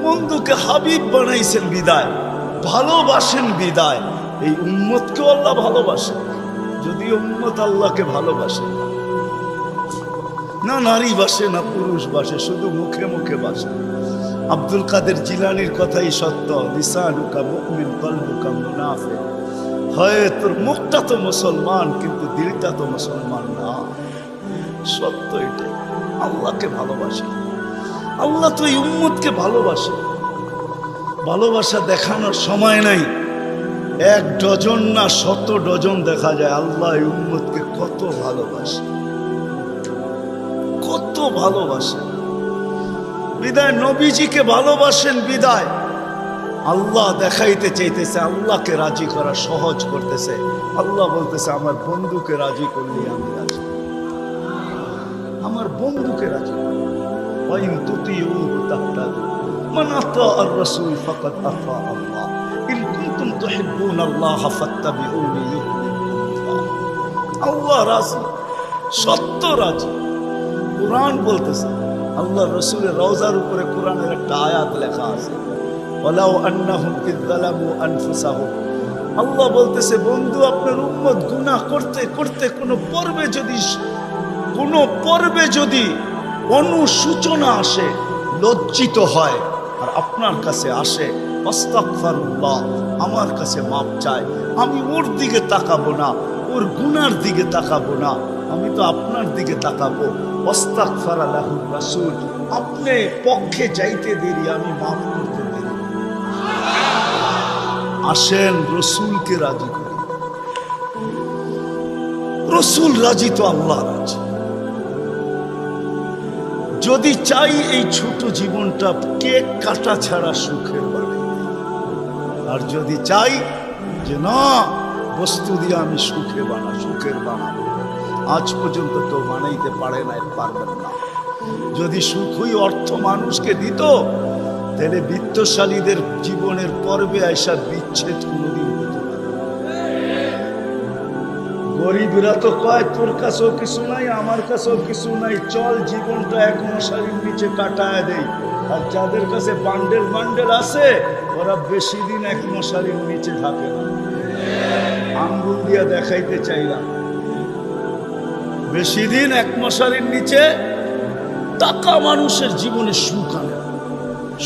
Speaker 1: বন্ধুকে হাবিব বানাইছেন বিদায় ভালোবাসেন বিদায় এই উম্মতকে আল্লাহ ভালোবাসেন যদি উম্মত আল্লাহকে ভালোবাসে না নারী বাসে না পুরুষ বাসে শুধু মুখে মুখে বাসে আব্দুল কাদের জিলানির কথাই সত্য লিসানুকা মুমিন কলবুকা মুনাফিক হয় তোর মুখটা তো মুসলমান কিন্তু দিলটা তো মুসলমান না সত্য এটাই আল্লাহকে ভালোবাসে আল্লাহ তো এই উম্মতকে ভালোবাসে ভালোবাসা দেখানোর সময় নাই এক ডজন না 100 ডজন দেখা যায় আল্লাহ এই উম্মতকে কত ভালোবাসে কত ভালোবাসে বিদায় নবীজিকে ভালোবাসেন বিদায় আল্লাহ দেখাইতে চাইতেছে আল্লাহকে রাজি করা সহজ করতেছে আল্লাহ বলতেছে আমার বন্ধুকে রাজি করলে আমি রাজি আমার বন্ধুকে রাজি ওয়াইন তুতিউহু তাহতাদু মান আতা আর রাসূল ফাকাদ আতা আল্লাহ ইন কুনতুম তুহিব্বুনাল্লাহ ফাত্তাবিউনি ইউহিব্বুকুমুল্লাহ আল্লাহ রাজি সত্য রাজি কুরআন বলতেছে আল্লাহ রাসূলের রওজার উপরে কোরআনের একটা আয়াত লেখা আছে ওয়ালাউ আন্নাহুম ইয যালামু আনফুসাহুম আল্লাহ বলতেছে বন্ধু আপনার উম্মত গুনাহ করতে করতে কোনো পর্বে যদি অনুসূচনা আসে লজ্জিত হয় আর আপনার কাছে আসে আস্তাগফিরুল্লাহ আমার কাছে মাপ চায় আমি ওর দিকে তাকাবো না ওর গুনার দিকে তাকাবো না আমি তো আপনার দিকে তাকাবো আস্তাগফারা লাহু রাসূল আপনি পক্ষে যাইতে দেরি আমি মাফ করতে দেরি আসেন রসুলকে রাজি করি রসুল রাজি তো আল্লাহ রাজি যদি চাই এই ছোট জীবনটা কেক কাটা ছাড়া সুখের বানাই আর যদি চাই যে না বস্তু দিয়ে আমি সুখের বানাবো আজ পর্যন্ত তো বানাইতে পারবেন না যদি সুখই অর্থ মানুষকে দিত তাহলে বিত্তশালীদের জীবনের পর্বে আইসা বিচ্ছেদ কোনোদিন হতো না গরিবরা তো কয় তোর কাছেও কিছু নাই আমার কাছেও কিছু নাই চল জীবনটা এক মশারির নিচে কাটায় দেই আর যাদের কাছে বান্ডেল আছে ওরা বেশি দিন এক মশারির নিচে থাকে না আঙ্গুল দিয়া দেখাইতে চাইলাম বেশি দিন এক মশারির নিচে টাকা মানুষের জীবনে সুখ আনে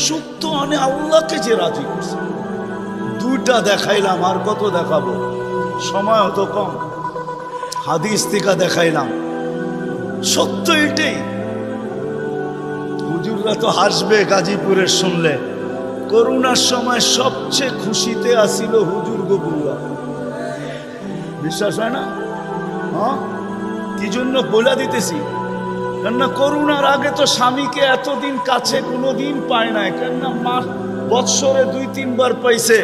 Speaker 1: সুখ তো আনে আল্লাহকে যে রাজি করছে দুইটা দেখাইলাম আর কত দেখাবো সময় অত কম হাদিস থেকে দেখাইলাম সত্য এটাই হুজুররা তো হাসবে গাজীপুরের শুনলে করোনার সময় সবচেয়ে খুশিতে আসিল হুজুর গবুরা বিশ্বাস হয় না হ্যাঁ কি জন্য বলে দিতেছি কেননা করোনার আগে তো স্বামীকে এতদিন কাছে কোনোদিন পায় নাই কেননা বৎসরে 2-3 বার পাইছে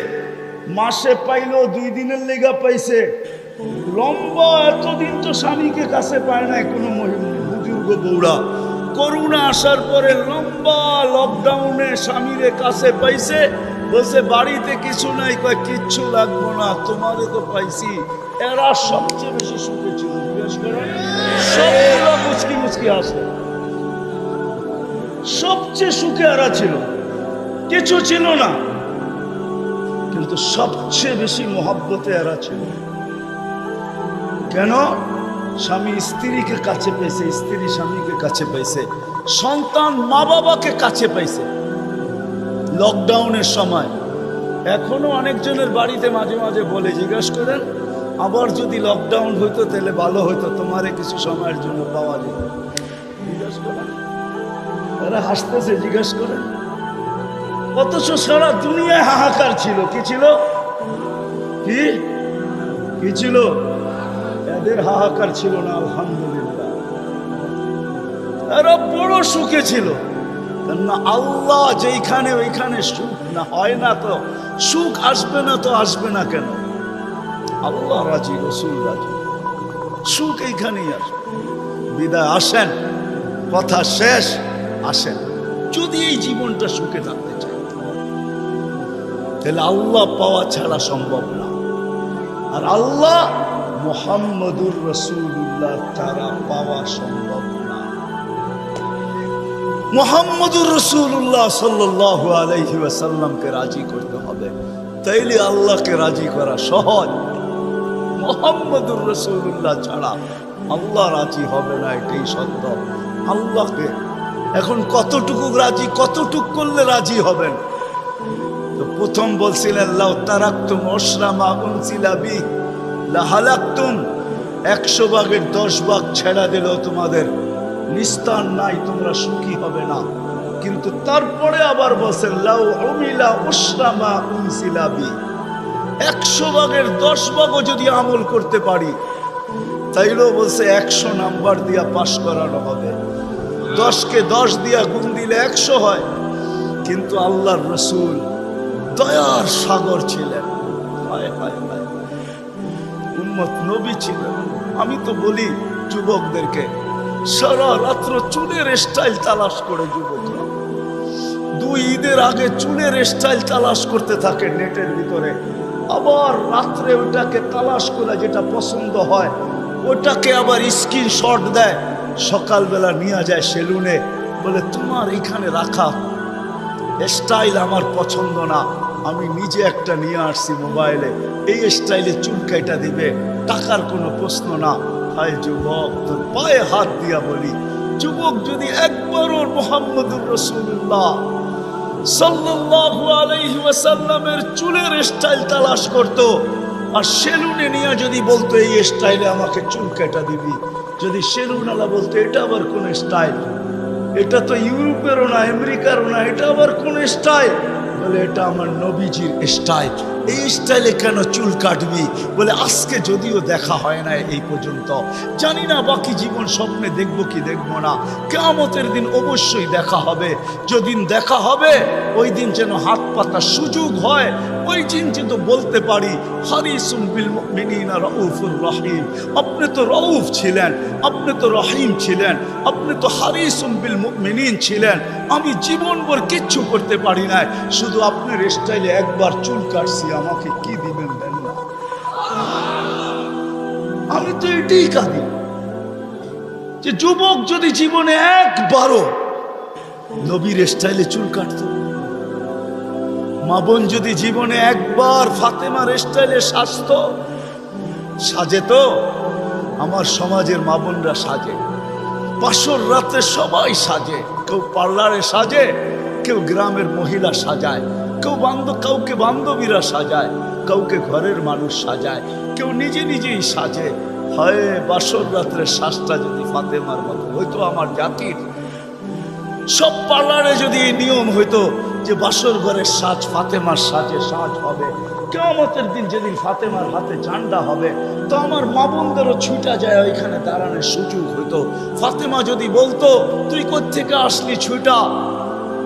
Speaker 1: মাসে পাইলো 2 দিনের লেগা পাইছে লম্বা এতদিন তো স্বামীকে কাছে পায় নাই কোনো হুজুর বউরা করোনা আসার পরে লম্বা লকডাউনে স্বামীরে কাছে পাইছে বলছে বাড়িতে কিছু নাই কয় কিচ্ছু লাগবো না তোমারে তো পাইছি এরা সবচেয়ে বেশি সুখে ছিল জিজ্ঞেস করো সবগুলো মুচকি আসে সবচেয়ে সুখে এরা ছিল কিছু ছিল না, কিন্তু সবচেয়ে বেশি মহব্বতে এরা ছিল। কেন? স্বামী স্ত্রীকে কাছে পেয়েছে, স্ত্রী স্বামীকে কাছে পেয়েছে, সন্তান মা বাবাকে কাছে পাইছে লকডাউনের সময়। এখনো অনেকজনের বাড়িতে মাঝে মাঝে বলে, জিজ্ঞাসা করেন আবার যদি লকডাউন হইতো তাহলে ভালো হইতো, তোমারে কিছু সময়ের জন্য পাওয়া যেত। জিজ্ঞাসা করেন, এরা হাসতেছে, জিজ্ঞাসা করেন। অথচ সারা দুনিয়ায় হাহাকার ছিল। কি ছিল? কি ছিল? এদের হাহাকার ছিল না। আলহামদুলিল্লাহ, এরা বড় সুখে ছিল। কেননা আল্লাহ যেইখানে ওইখানে সুখ না হয় না, তো সুখ আসবে না, তো আসবে না কেন? আল্লাহ রাজি, রসুল রাজি, সুখ এইখানেই আসবে। বিদায় আসেন, কথা শেষ, আসেন। যদি এই জীবনটা সুখে থাকতে চাই, তাহলে আল্লাহ পাওয়া ছাড়া সম্ভব না। আর আল্লাহ মুহাম্মদুর রাসূলুল্লাহ ছাড়া পাওয়া সম্ভব না। মুহাম্মদুর রাসূলুল্লাহ সাল্লাল্লাহু আলাইহি ওয়াসাল্লামকে রাজি করতে হবে, তাইলে আল্লাহকে রাজি করা সহজ। মুহাম্মদুর রাসূলুল্লাহ ছাড়া আল্লাহ রাজি হবে না, এটাই সত্য। আল্লাহকে এখন কতটুকু রাজি, কতটুকু করলে রাজি হবেন? তো প্রথম বলছিলেন, লাউ তারাকতুম উশরা মা উনজিলা বি লাহালাকতুম, 100 ভাগের 10 ভাগ ছেড়া দিলেও তোমাদের নিস্তার নাই, তোমরা সুখী হবে না। কিন্তু তারপরে আবার বলছেন, লাউ উমিলা উশরা মা উনজিলা বি, 100 ভাগের 10 ভাগও যদি আমল করতে পারি, তাইলেও বলছে 100 নাম্বার দিয়া পাশ করানো হবে। 10কে 10 দিয়া গুণ দিলে 100 হয়। কিন্তু আল্লাহর রসুল দয়ার সাগর ছিলেন, হায় হায় হায়, উম্মত নবী ছিলেন। আমি তো বলি যুবকদেরকে, সারা রাত্র চুলের স্টাইল তালাশ করে যুবকরা 2 ঈদের আগে চুলের স্টাইল তালাশ করতে থাকে নেটের ভিতরে, আবার রাত্রে ওটাকে তালাশ করে যেটা পছন্দ হয় ওটাকে আবার স্ক্রিনশট দেয়, সকালবেলা নিয়ে যায় সেলুনে, বলে তোমার এখানে রাখা স্টাইল আমার পছন্দ না, আমি নিজে একটা নিয়ে আসছি মোবাইলে, এই স্টাইলে চুল কাইটা দিবে, টাকার কোনো প্রশ্ন না। হায় যুবক, তোর পায়ে হাত দিয়া বলি, যুবক যদি একবারও মুহাম্মদুর রাসূলুল্লাহ সাল্লাল্লাহু আলাইহি ওয়াসাল্লামের চুলের স্টাইল তালাশ করতো, আর সেলুনে নিয়ে যদি বলতো এই স্টাইলে আমাকে চুল কাটা দিবি, যদি সেলুনওয়ালা বলতো এটা আবার কোন স্টাইল, এটা তো ইউরোপেরও না আমেরিকারও না, এটা আবার কোন স্টাইল, বলে এটা আমার নবীজির স্টাইল, এই স্টাইলে কেন চুল কাটবি? বলে আজকে যদিও দেখা হয় না এই পর্যন্ত, জানি না বাকি জীবন স্বপ্নে দেখবো কি দেখবো না, কিয়ামতের দিন অবশ্যই দেখা হবে। যেদিন দেখা হবে ওই দিন যেন হাত পাতার সুযোগ হয়, ওই দিন যেন বলতে পারি হারিসুম বিল মুমিনিনা রাউফুর রহিম। আপনি তো রউফ ছিলেন, আপনি তো রহিম ছিলেন, আপনি তো হারিসুম বিল মুমিনিন ছিলেন। আমি জীবনভর কিচ্ছু করতে পারি না, শুধু আপনার স্টাইলে একবার চুল কাটছি, আমাকে কি দিবেন দেন না? আমি তো এটাই কাঁদি যে যুবক যদি জীবনে একবারও নবীর স্টাইলে চুল কাটত, মা বোন যদি জীবনে একবার ফাতেমার স্টাইলে সাজত, সাজে তো আমার সমাজের মা বোনরা সাজে, বাসর রাতে সবাই সাজে, কেউ পার্লারে সাজে, কেউ গ্রামের মহিলা সাজায়, কেউ কাউকে বান্ধবীরা সাজায়, কাউকে ঘরের মানুষ সাজায়, কেউ নিজে নিজেই সাজে। হয় বাসর রাত্রের সাজটা যদি ফাতেমার মতো হইতো, আমার জাতির সব পার্লারে যদি এই নিয়ম হইতো যে বাসর ঘরের সাজ ফাতেমার সাজে সাজ হবে, কিয়ামতের দিন যেদিন ফাতেমার হাতে ঝান্ডা হবে, তো আমার মা বোনদেরও ছুটা যায় ওইখানে দাঁড়ানোর সুযোগ হইতো। ফাতেমা যদি বলতো তুই কোত্থেকে আসলি ছুটা,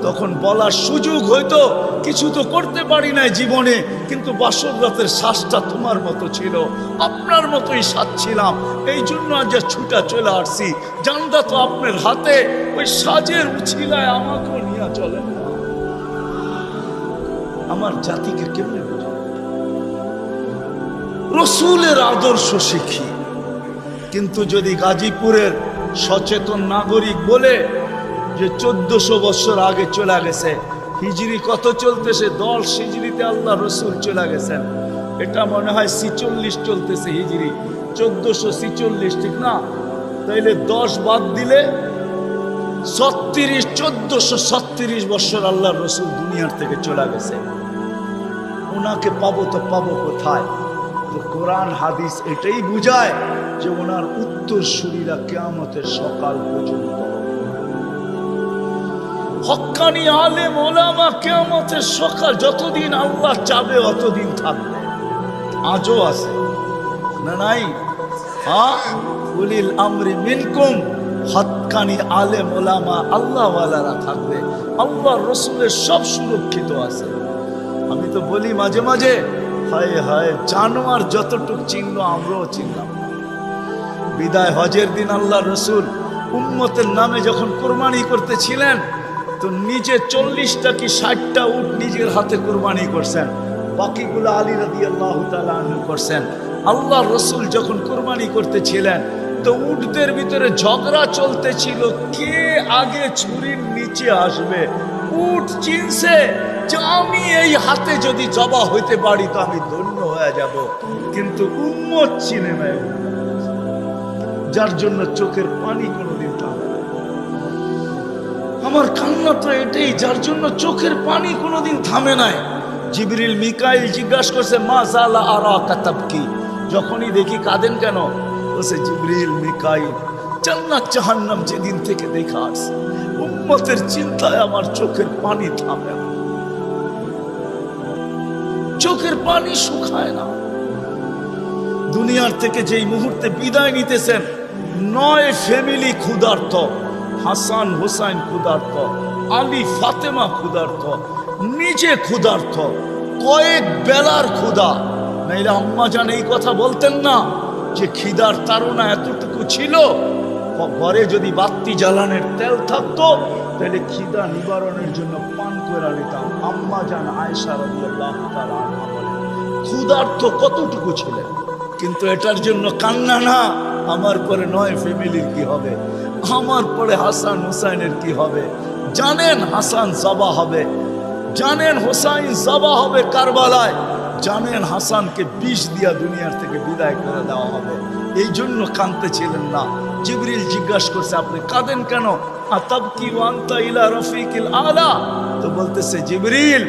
Speaker 1: তখন বলার সুযোগ হইতো কিছু তো করতে পারি নাই জীবনে, কিন্তু বাসর রাতের শ্বাসটা তোমার মতো ছিল, আপনার মতোই সাজছিলাম, এই জন্য আজ ছুটা চলে আসছি, জানদা তো আপনার হাতে, ওই সাজের উছিলায় আমাকেও নিয়ে চলেন না। আমার জাতিকে কেমনে বোঝা? রসুলের আদর্শ শিখি, কিন্তু যদি গাজীপুরের সচেতন নাগরিক বলে যে 1400 বছর আগে চলে গেছে, হিজরি কত চলতেছে? 10 হিজরিতে আল্লাহ রসুল চলে গেছেন। এটা মনে হয় 46 চলতেছে হিজরি, 1446, ঠিক না? তাইলে 10 বাদ দিলে 1436 বছর আল্লাহ রসুল দুনিয়ার থেকে চলে গেছে। ওনাকে পাবো তো পাবো কোথায়? তো কোরআন হাদিস এটাই বুঝায় যে ওনার উত্তরসূরিরা কিয়ামতের সকাল পর্যন্ত, হক্কানি আলেম ওলামা কিয়ামতের সকাল যতদিন আল্লাহ চাবে অতদিন থাকবে। আজও আছে না নাই? হ্যাঁ, উলিল আমরি মিনকুম, হক্কানি আলেম ওলামা আল্লাহওয়ালারা থাকবে। আল্লাহ রসুলের সব সুরক্ষিত আছে। আমি তো বলি মাঝে মাঝে, হায় হায়, জানোয়ার যতটুক চিহ্ন আমরাও চিনলাম। বিদায় হজের দিন আল্লাহ রসুল উম্মতের নামে যখন কোরবানি করতেছিলেন, তো নিজে 40টা কি 60টা উট নিজের হাতে কোরবানি করছেন, বাকিগুলো আলী রাদিয়াল্লাহু তাআলা আনহু করছেন। আল্লাহ রসুল যখন কোরবানি করতেছিলেন, তো উটদের ভিতরে ঝগড়া চলতেছিল, কে আগে ছুরির নিচে আসবে। উট চিনছে যে আমি এই হাতে যদি জবা হইতে পারি তো আমি ধন্য হয়ে যাব, কিন্তু উম্মত চিনে নাই, যার জন্য চোখের পানি কোনোদিন থামে না। আমার কান্না তো এটাই, যার জন্য চোখের পানি কোনোদিন থামে নাই। জিবরিল মিকাইল জিজ্ঞাসা করছে, মা জালা আরাকা তাবকি, যখনই দেখি কাঁদেন কেন? বলছে, জিবরিল মিকাইল জান্নাত জাহান্নাম যেদিন থেকে দেখা আসছে, উম্মতের চিন্তায় আমার চোখের পানি থামে না, চোখের পানি শুকায় না। দুনিয়ার থেকে যেই মুহূর্তে বিদায় নিতেছেন, 9 ফ্যামিলি ক্ষুধার্ত, হাসান হোসাইন ক্ষুধার্ত, আলী ফাতেমা ক্ষুধার্ত, নিজে ক্ষুধার্ত, কয়েক বেলার ক্ষুধা। নাইলে আম্মা জান এই কথা বলতেন না যে খিদার তাড়না এতটুকু ছিল, ঘরে যদি বাতি জ্বালানোর তেল থাকতো তাহলে খিদা নিবারণের জন্য পান করে নিতাম। আম্মা জান আয়েশা রাদিয়াল্লাহু তাআলা আনহা বলেন, ক্ষুধার্ত কতটুকু ছিলেন। কিন্তু এটার জন্য কান্না না, আমার পরে 9 ফ্যামিলির কি হবে, আমার পরে হাসান হুসাইনের কি হবে। জানেন হাসান জবা হবে, জানেন হোসাইন জবা হবে কারবালায়, জানেন হাসানকে বিষ দিয়া দুনিয়ার থেকে বিদায় করে দেওয়া হবে। এই জন্য কাঁদতে ছিলেন না। জিবরিল জিজ্ঞাসা করছে, আপনি কাঁদেন কেন? আতাবকি ওয়া আনতা ইলা রফিকিল আলা। তো বলতেছে, জিবরিল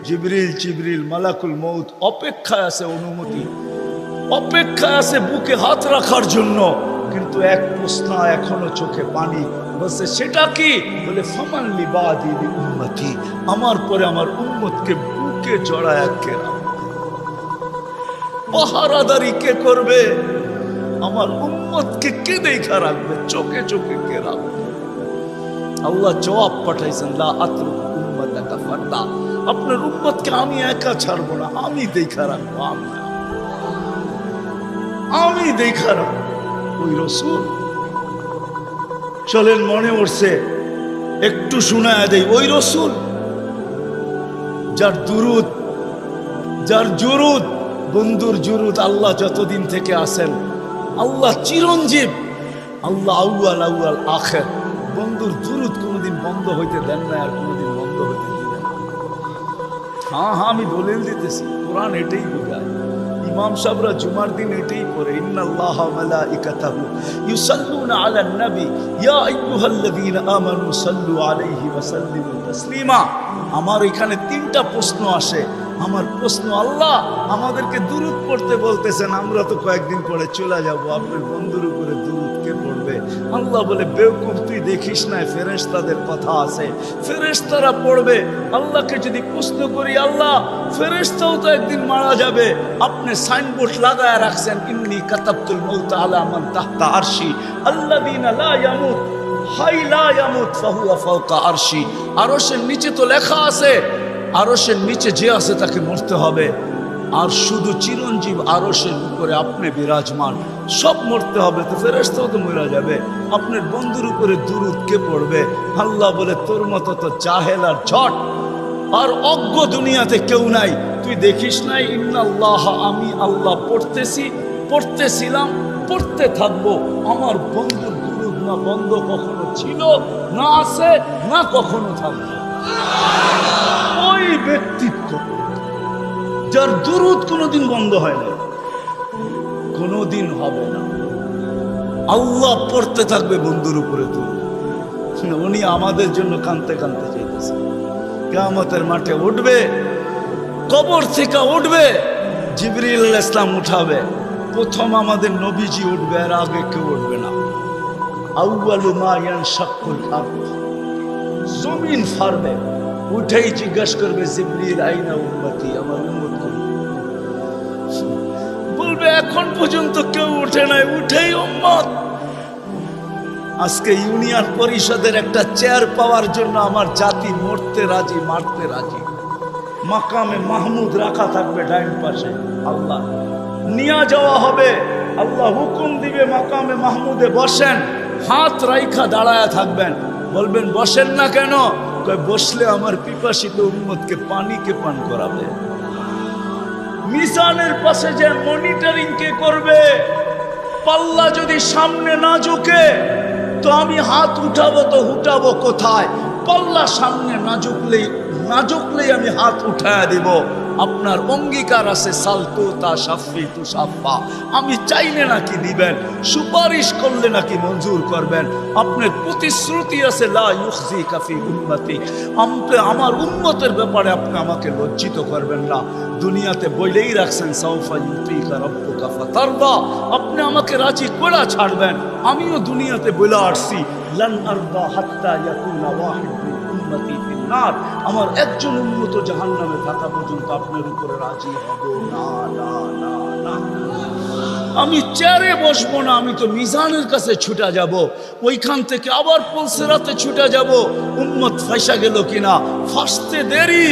Speaker 1: জিবরিল জিবরিল মালাকুল মউত অপেক্ষায় আছে, অনুমতি অপেক্ষায় আছে বুকে হাত রাখার জন্য, কিন্তু এক প্রশ্ন এখনো চোখে পানি। বলছে, সেটা কি? বলে, ফামান লিবাদি উম্মতি, আমার পরে আমার উম্মতকে বুকে জড়ায় কে রাখবে, পাহারাদারি কে করবে, আমার উম্মতকে কে দেখা রাখবে, চোখে চোখে কে রাখবে। আল্লাহ জবাব পাঠাইছেন, লা আতরুকু উম্মাতাকা ফারদা, আপনার উম্মতকে আমি একা ছাড়বো না, আমি দেখা রাখবো, আমি দেখা রাখবো। ওই রসুল, চলেন মনে উঠছে একটু শোনায় দেই, ওই রসুল যার দুরুদ, যার জুরুদ, বন্ধুর জুরুদ আল্লাহ যতদিন থেকে আসেন, আল্লাহ চিরঞ্জীব, আল্লাহ আউয়াল আউয়াল আখের, বন্ধুর জুরুদ কোনোদিন বন্ধ হইতে দেন না, আর কোনোদিন বন্ধ হইতে দিবেন না। হ্যাঁ হ্যাঁ, আমি দলিল দিতেছি, কোরআন এটাই বোঝায়। ইমাম সাহেবরা জুমার দিন এটাই পড়ে, ইন্নাল্লাহা ওয়া মালাইকাতাহু ইউসাল্লুনা আলান নবী ইয়া আইয়ুহাল্লাযীনা আমানু সাল্লু আলাইহি ওয়া সাল্লিমু তাসলিমা। আমার এখানে 3টা প্রশ্ন আসে। আমার প্রশ্ন, আল্লাহ আমাদেরকে দুরূদ পড়তে বলতেছেন, আমরা তো কয়েকদিন পরে চলে যাব, আপনার বন্ধুর উপরে দুরূদ কে পড়বে? আল্লাহ বলে, বেওকুফ, তুই দেখিস না ফেরেশতাদের কথা আছে, ফেরেশতারা পড়বে। আল্লাহকে যদি প্রশ্ন করি, আল্লাহ ফেরেশতাও তো একদিন মারা যাবে, আপনি সাইনবোর্ড লাগায় রাখছেন, ইন্নী কাতাবতুল মাউত আলা মান তাহতা আরশি আল্লাযীনা লা ইয়ামুত হাই লা ইয়ামুত ফাহুয়া ফাওকা আরশি। আরশের নিচে তো লেখা আছে, আরশের নিচে যে আছে তাকে মরতে হবে, আর শুধু চিরঞ্জীব আরশের উপরে আপনি বিরাজমান, সব মরতে হবে, তো ফেরেশতাও তো মরে যাবে, আপনার বন্ধুর উপরে দুরূদ কে পড়বে? আল্লাহ বলে, তোর মতো তো জাহেল আর ঝট আর অজ্ঞ দুনিয়াতে কেউ নাই, তুই দেখিস নাই? ইন্নাল্লাহ, আমি আল্লাহ পড়তেছি, পড়তেছিলাম, পড়তে থাকবো। আমার বন্ধুর দুরূদ না বন্ধ কখনো ছিল, না আছে, না কখনো থাকবে। ওই ব্যক্তিত্ব যার দুরূদ কোনোদিন বন্ধ হয় না, কোনোদিন হবে না। আল্লাহ পড়তে থাকবে বন্ধুর উপরে দুরূদ। উনি আমাদের জন্য কাঁদতে কাঁদতে চাইতেছে। কিয়ামতের মাঠে উঠবে, কবর থেকে উঠবে, জিবরিল আলাইহিস সালাম উঠাবে, প্রথম আমাদের নবীজি উঠবে, আর আগে কেউ উঠবে না। আউয়ালু মা ইয়ানশাক্কুল আরদ, জমিন ফাড়বে, উঠেই জিজ্ঞাসা করবে জিবরিল আইনা উম্মতি, আমার উম্মত কই? বলবে এখন পর্যন্ত কেউ উঠে নাই, উঠেই উম্মত। আজকে ইউনিয়ন পরিষদের একটা চেয়ার পাওয়ার জন্য আমার জাতি মরতে রাজি, মারতে রাজি। মাকামে মাহমুদ রাখা থাকবে ডাইন পাশে, আল্লাহ নিয়ে যাওয়া হবে, আল্লাহ হুকুম দিবে মাকামে মাহমুদে বসেন, হাত রাইখা দাঁড়ায়া থাকবেন। বলবেন বসেন না কেন? কয় বসলে আমার পিপাসিত উম্মতকে পানিকে পান করাবে। মিজানের পাশে যে মনিটরিং কে করবে? পাল্লা যদি সামনে না ঝুঁকে তো আমি হাত উঠাবো, তো উঠাবো কোথায়? পাল্লা সামনে না ঝুঁকলেই আমি হাত উঠায়া দিব। আপনার অঙ্গীকার আছে সালতু তা সাফি তু সাফা, আমি চাইলে নাকি দিবেন, সুপারিশ করলে নাকি মঞ্জুর করবেন। আপনার প্রতিশ্রুতি আছে লা ইউখজিকা ফি উম্মতি, আমার উম্মতের ব্যাপারে আপনি আমাকে লজ্জিত করবেন না। দুনিয়াতে বইলেই রাখছেন সাউফা ইউতিকা রাব্বুকা ফাতারদা, আপনি আমাকে রাজি করে ছাড়বেন। আমিও দুনিয়াতে বলে আসছি লান আরদা হাত্তা ইয়াকুনা ওয়াহিদ মিন উম্মতি ফিন নার, আমার একজন উম্মত জাহান্নামে থাকা পর্যন্ত আপনার উপরে রাজি হব না, না, না, না। আমি চেয়ারে বসবো না, আমি তো মিজানের কাছে ছুটা যাব, ওইখান থেকে আবার পুলসিরাতে ছুটা যাব। উম্মত ফাঁসা গেল কিনা, ফাঁসতে দেরি,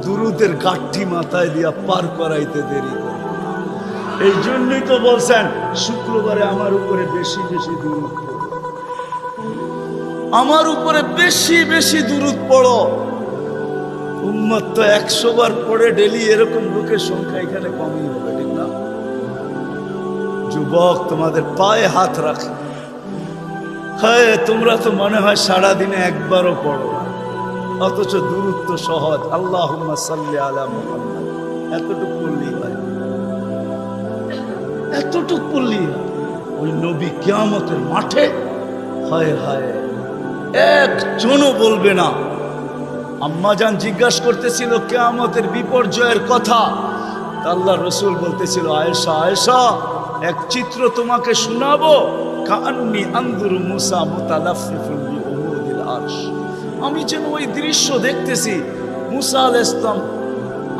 Speaker 1: দুরুদের গাঠি মাথায় দিয়া পার করাইতে দেরি করব না। এই জন্যই তো বলছেন শুক্রবারে আমার উপরে বেশি বেশি দুরুদ পড়ো, আমার উপরে বেশি বেশি দুরুদ পড়ো। উম্মত তো 100 বার পড়ে ডেলি, এরকম লোকের সংখ্যা এখানে কমই হবে, ঠিক না? যুবক তোমাদের পায়ে হাত রাখে, হ্যাঁ তোমরা তো মনে হয় সারাদিনে একবারও পড়ো না, অথচ দুরূদ তো সহজ। আল্লাহুম্মা সাল্লি আলা মুহাম্মাদ, এতটুকু পড়লেই হয়, এতটুকু পড়লেই হয়। ওই নবী কিয়ামতের মাঠে হায় হায় একজনও বলবে না। আম্মাজান জিজ্ঞাসা করতেছিল কিয়ামতের বিপর্যয়ের কথা, আল্লাহ রসুল বলতেছিল আয়েশা আয়েশা এক চিত্র তোমাকে শোনাবো, কাআন্নী আনজুরু মুসা মুতালাফফিফুন বিউমুদিল আরশ, আমি যেন ওই দৃশ্য দেখতেছি। মুসা আলাইহিস সালাম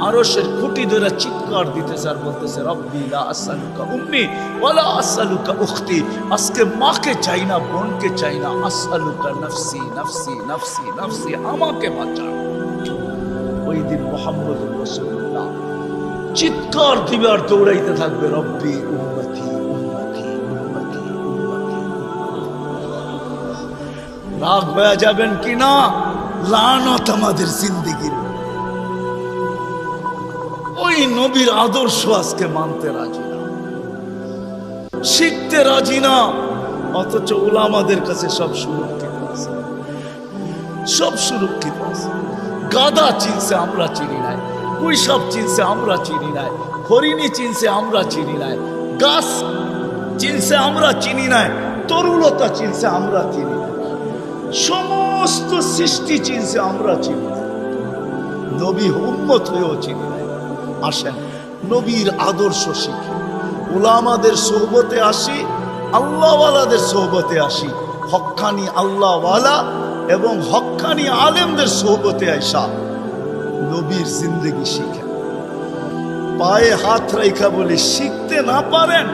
Speaker 1: আরশের খুঁটি ধরে চিৎকার দিতেছে আর বলতেছে রব্বি লা আসআলুকা উম্মি ওয়ালা আসআলুকা উখতি, আজকে মাকে চাই না, বোনকে চাই না, আসআলুকা নফসি নফসি নফসি নফসি, আমাকে বাঁচাও। ওই দিন মুহাম্মদুর রাসূলুল্লাহ চিৎকার দিবে আর দৌড়াইতে থাকবে রব্বি উম্মতি উম্মতি উম্মতি উম্মতি। রাগ হয়ে যাবেন কিনা? লানত আমাদের জিন্দেগির। ওই নবীর আদর্শ আজকে মানতে রাজি না, শিখতে রাজি না, অথচ উলামাদের কাছে সব সুরক্ষিত আছে, সব সুরক্ষিত আছে। গাদা চিনছে আমরা চিনি নাই, কুইসাব চিনছে আমরা চিনি নাই, হরিণী চিনছে আমরা চিনি নাই, গাছ চিনছে আমরা চিনি নাই, তরুলতা চিনছে আমরা চিনি নাই, সমস্ত সৃষ্টি চিনছে আমরা চিনি নাই, নবী উম্মত হয়েও চিনি নাই। আসেন নবীর আদর্শ শিখি, উলামাদের সোহবতে আসি, আল্লাহওয়ালাদের সোহবতে আসি, হক্কানি আল্লাহওয়ালা এবং হক্কানি আলেমদের সোহবতে আইসা নবীর জিন্দেগি শিখেন। পায়ে হাত রেখা বলি, শিখতে না পারেন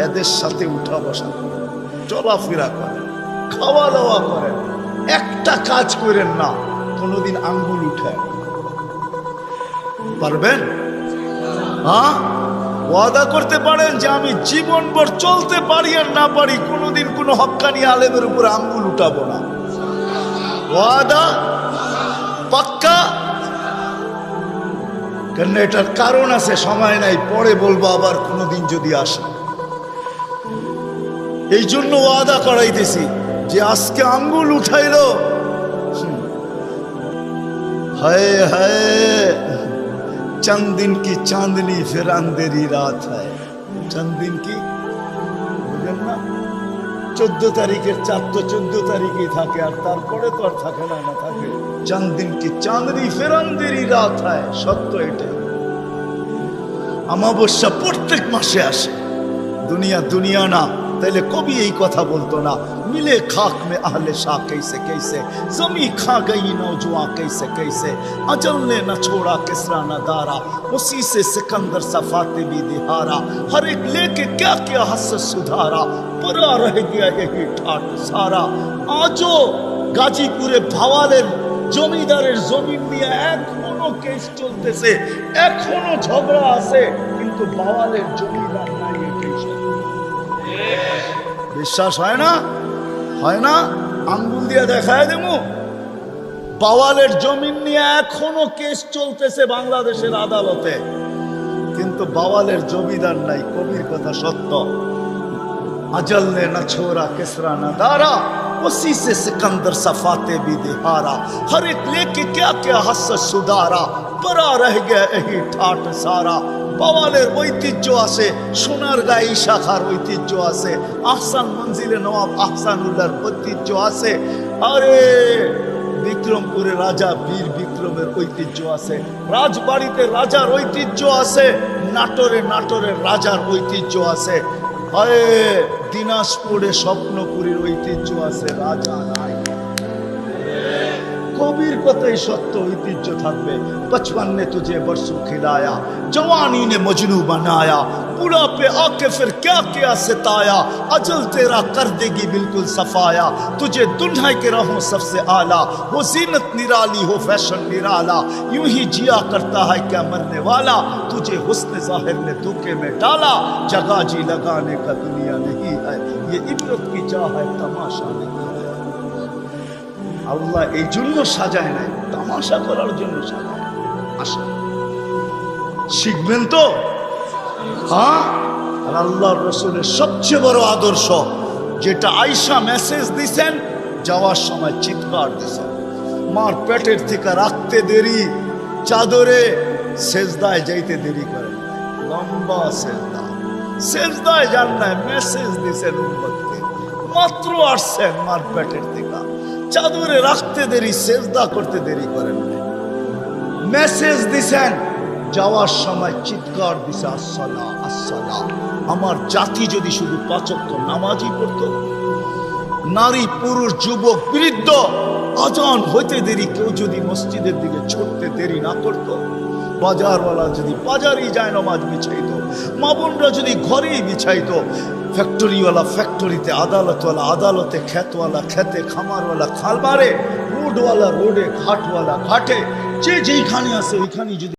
Speaker 1: এদের সাথে উঠা বসা করেন, চলাফেরা করেন, খাওয়া দাওয়া করেন, একটা কাজ করেন না কোনোদিন আঙ্গুল উঠায় পারবেন? হ্যাঁ, ওয়াদা করতে পারেন যে আমি জীবনভর চলতে পারি আর না পারি কোনোদিন কোনো হক্কানি আলেমের উপরে আঙ্গুল উঠাবো না? ওয়াদা পাক্কা? কেন এটার কারণ আছে, সময় নাই, পরে বলবো আবার কোনোদিন যদি আসে। এই জন্য ওয়াদা করাইতেছি যে আজকে আঙ্গুল উঠাইলো हाय हाय चंद दिन की चांदनी फिर अंधेरी रात है चंद दिन की বুঝেন না 14 তারিখের চাঁদ তো 14 তারিখই থাকে আর তারপরে তো আর থাকে না না থাকে चंद दिन की चांदनी फिर अंधेरी रात है সত্য এটা अमावस्या प्रत्येक मासे আসে दुनिया दुनिया ना তাহলে कभी यही কথা বলতো ना मिले खाक में अहले शाह कैसे कैसे जमी खा गई नौजवान कैसे कैसे अजल ने न छोड़ा किसरा न दारा उसी से सिकंदर सफाते भी दिहारा हर एक लेके क्या क्या हसरत सुधारा परा रह गया यही ठाट सारा आजो गाजीपुरे भावालेर জমিদারের জমি নিয়ে এখনো কেস চলতেছে এখনো ঝগড়া আছে কিন্তু বাওয়ালের জমিদার নাই এটাই বিশ্বাস হয় না আঙ্গুল দিয়ে দেখায় দেবো বাওয়ালের জমি নিয়ে এখনো কেস চলতেছে বাংলাদেশের আদালতে কিন্তু বাওয়ালের জমিদার নাই কবির কথা সত্য अजल ने न छोड़ा किसरा न दारा उसी से सिकंदर सफाते भी दिहारा हर एक लेके क्या क्या हसरत सुधारा परा रह गया यही ठाट सारा বাওয়ালের ঐতিহ্য আছে সোনারগাঁই শাখার ঐতিহ্য আছে আহসান মঞ্জিলে নবাব আহসানুল্লাহর ঐতিহ্য আছে আরে বিক্রমপুরে রাজা বীর বিক্রমের ঐতিহ্য আছে রাজবাড়িতে রাজার ঐতিহ্য আছে নাটোরের রাজার ঐতিহ্য আছে আরে দিনাজপুরে স্বপ্নপুরীর ঐতিহ্য আছে রাজা নাই कबीर कतई सत्य ऐतिह्य थाकबे बचपन ने तुझे बरसों खिलाया जवानी ने मजनू बनाया बुढ़ापे आके फिर क्या क्या सताया अजल तेरा कर देगी बिल्कुल सफाया तुझे दुल्हा के रहो सबसे आला हो जीनत निराली हो फैशन निराला यूं ही जिया करता है क्या मरने वाला तुझे हुस्न जाहिर ने धोखे में डाला जगह जी लगाने का दुनिया नहीं है ये इबरत की चाह है तमाशा नहीं है আল্লাহ এই জন্য সাজায় নাই তামাশা করার জন্য সাজায় আসা শিখবেন তো হ্যাঁ আর আল্লাহর রাসূলের সবচেয়ে বড় আদর্শ যেটা আয়েশা মেসেজ দিবেন যাওয়ার সময় চিৎকার দিবেন মার পেটের থেকে রাখতে দেরি চাদরে সেজদায় যাইতে দেরি করে লম্বা সেজদায় যান না মেসেজ দিবেন উম্মতকে মাত্র আসছেন মার পেটের থেকে চাদরে রাখতে দেরি সেজদা করতে দেরি করেন মেসেজ দিছেন যাওয়ার সময় চিৎকার দিছে আসসালাম আসসালাম আমার জাতি যদি শুধু 5 ওয়াক্ত নামাজই পড়তো নারী পুরুষ যুবক বৃদ্ধ আজান হইতে দেরি কেউ যদি মসজিদের দিকে ছুটতে দেরি না করতো বাজারওয়ালা যদি বাজারেই যায় নামাজ বিছাইতো মা বোনরা যদি ঘরেই বিছাইতো ফ্যাক্টরিওয়ালা ফ্যাক্টরিতে আদালতওয়ালা আদালতে খেতওয়ালা খেতে খামারওয়ালা খামারে রোডওয়ালা রোডে ঘাটওয়ালা ঘাটে যে যেইখানে আছে ওইখানেই যদি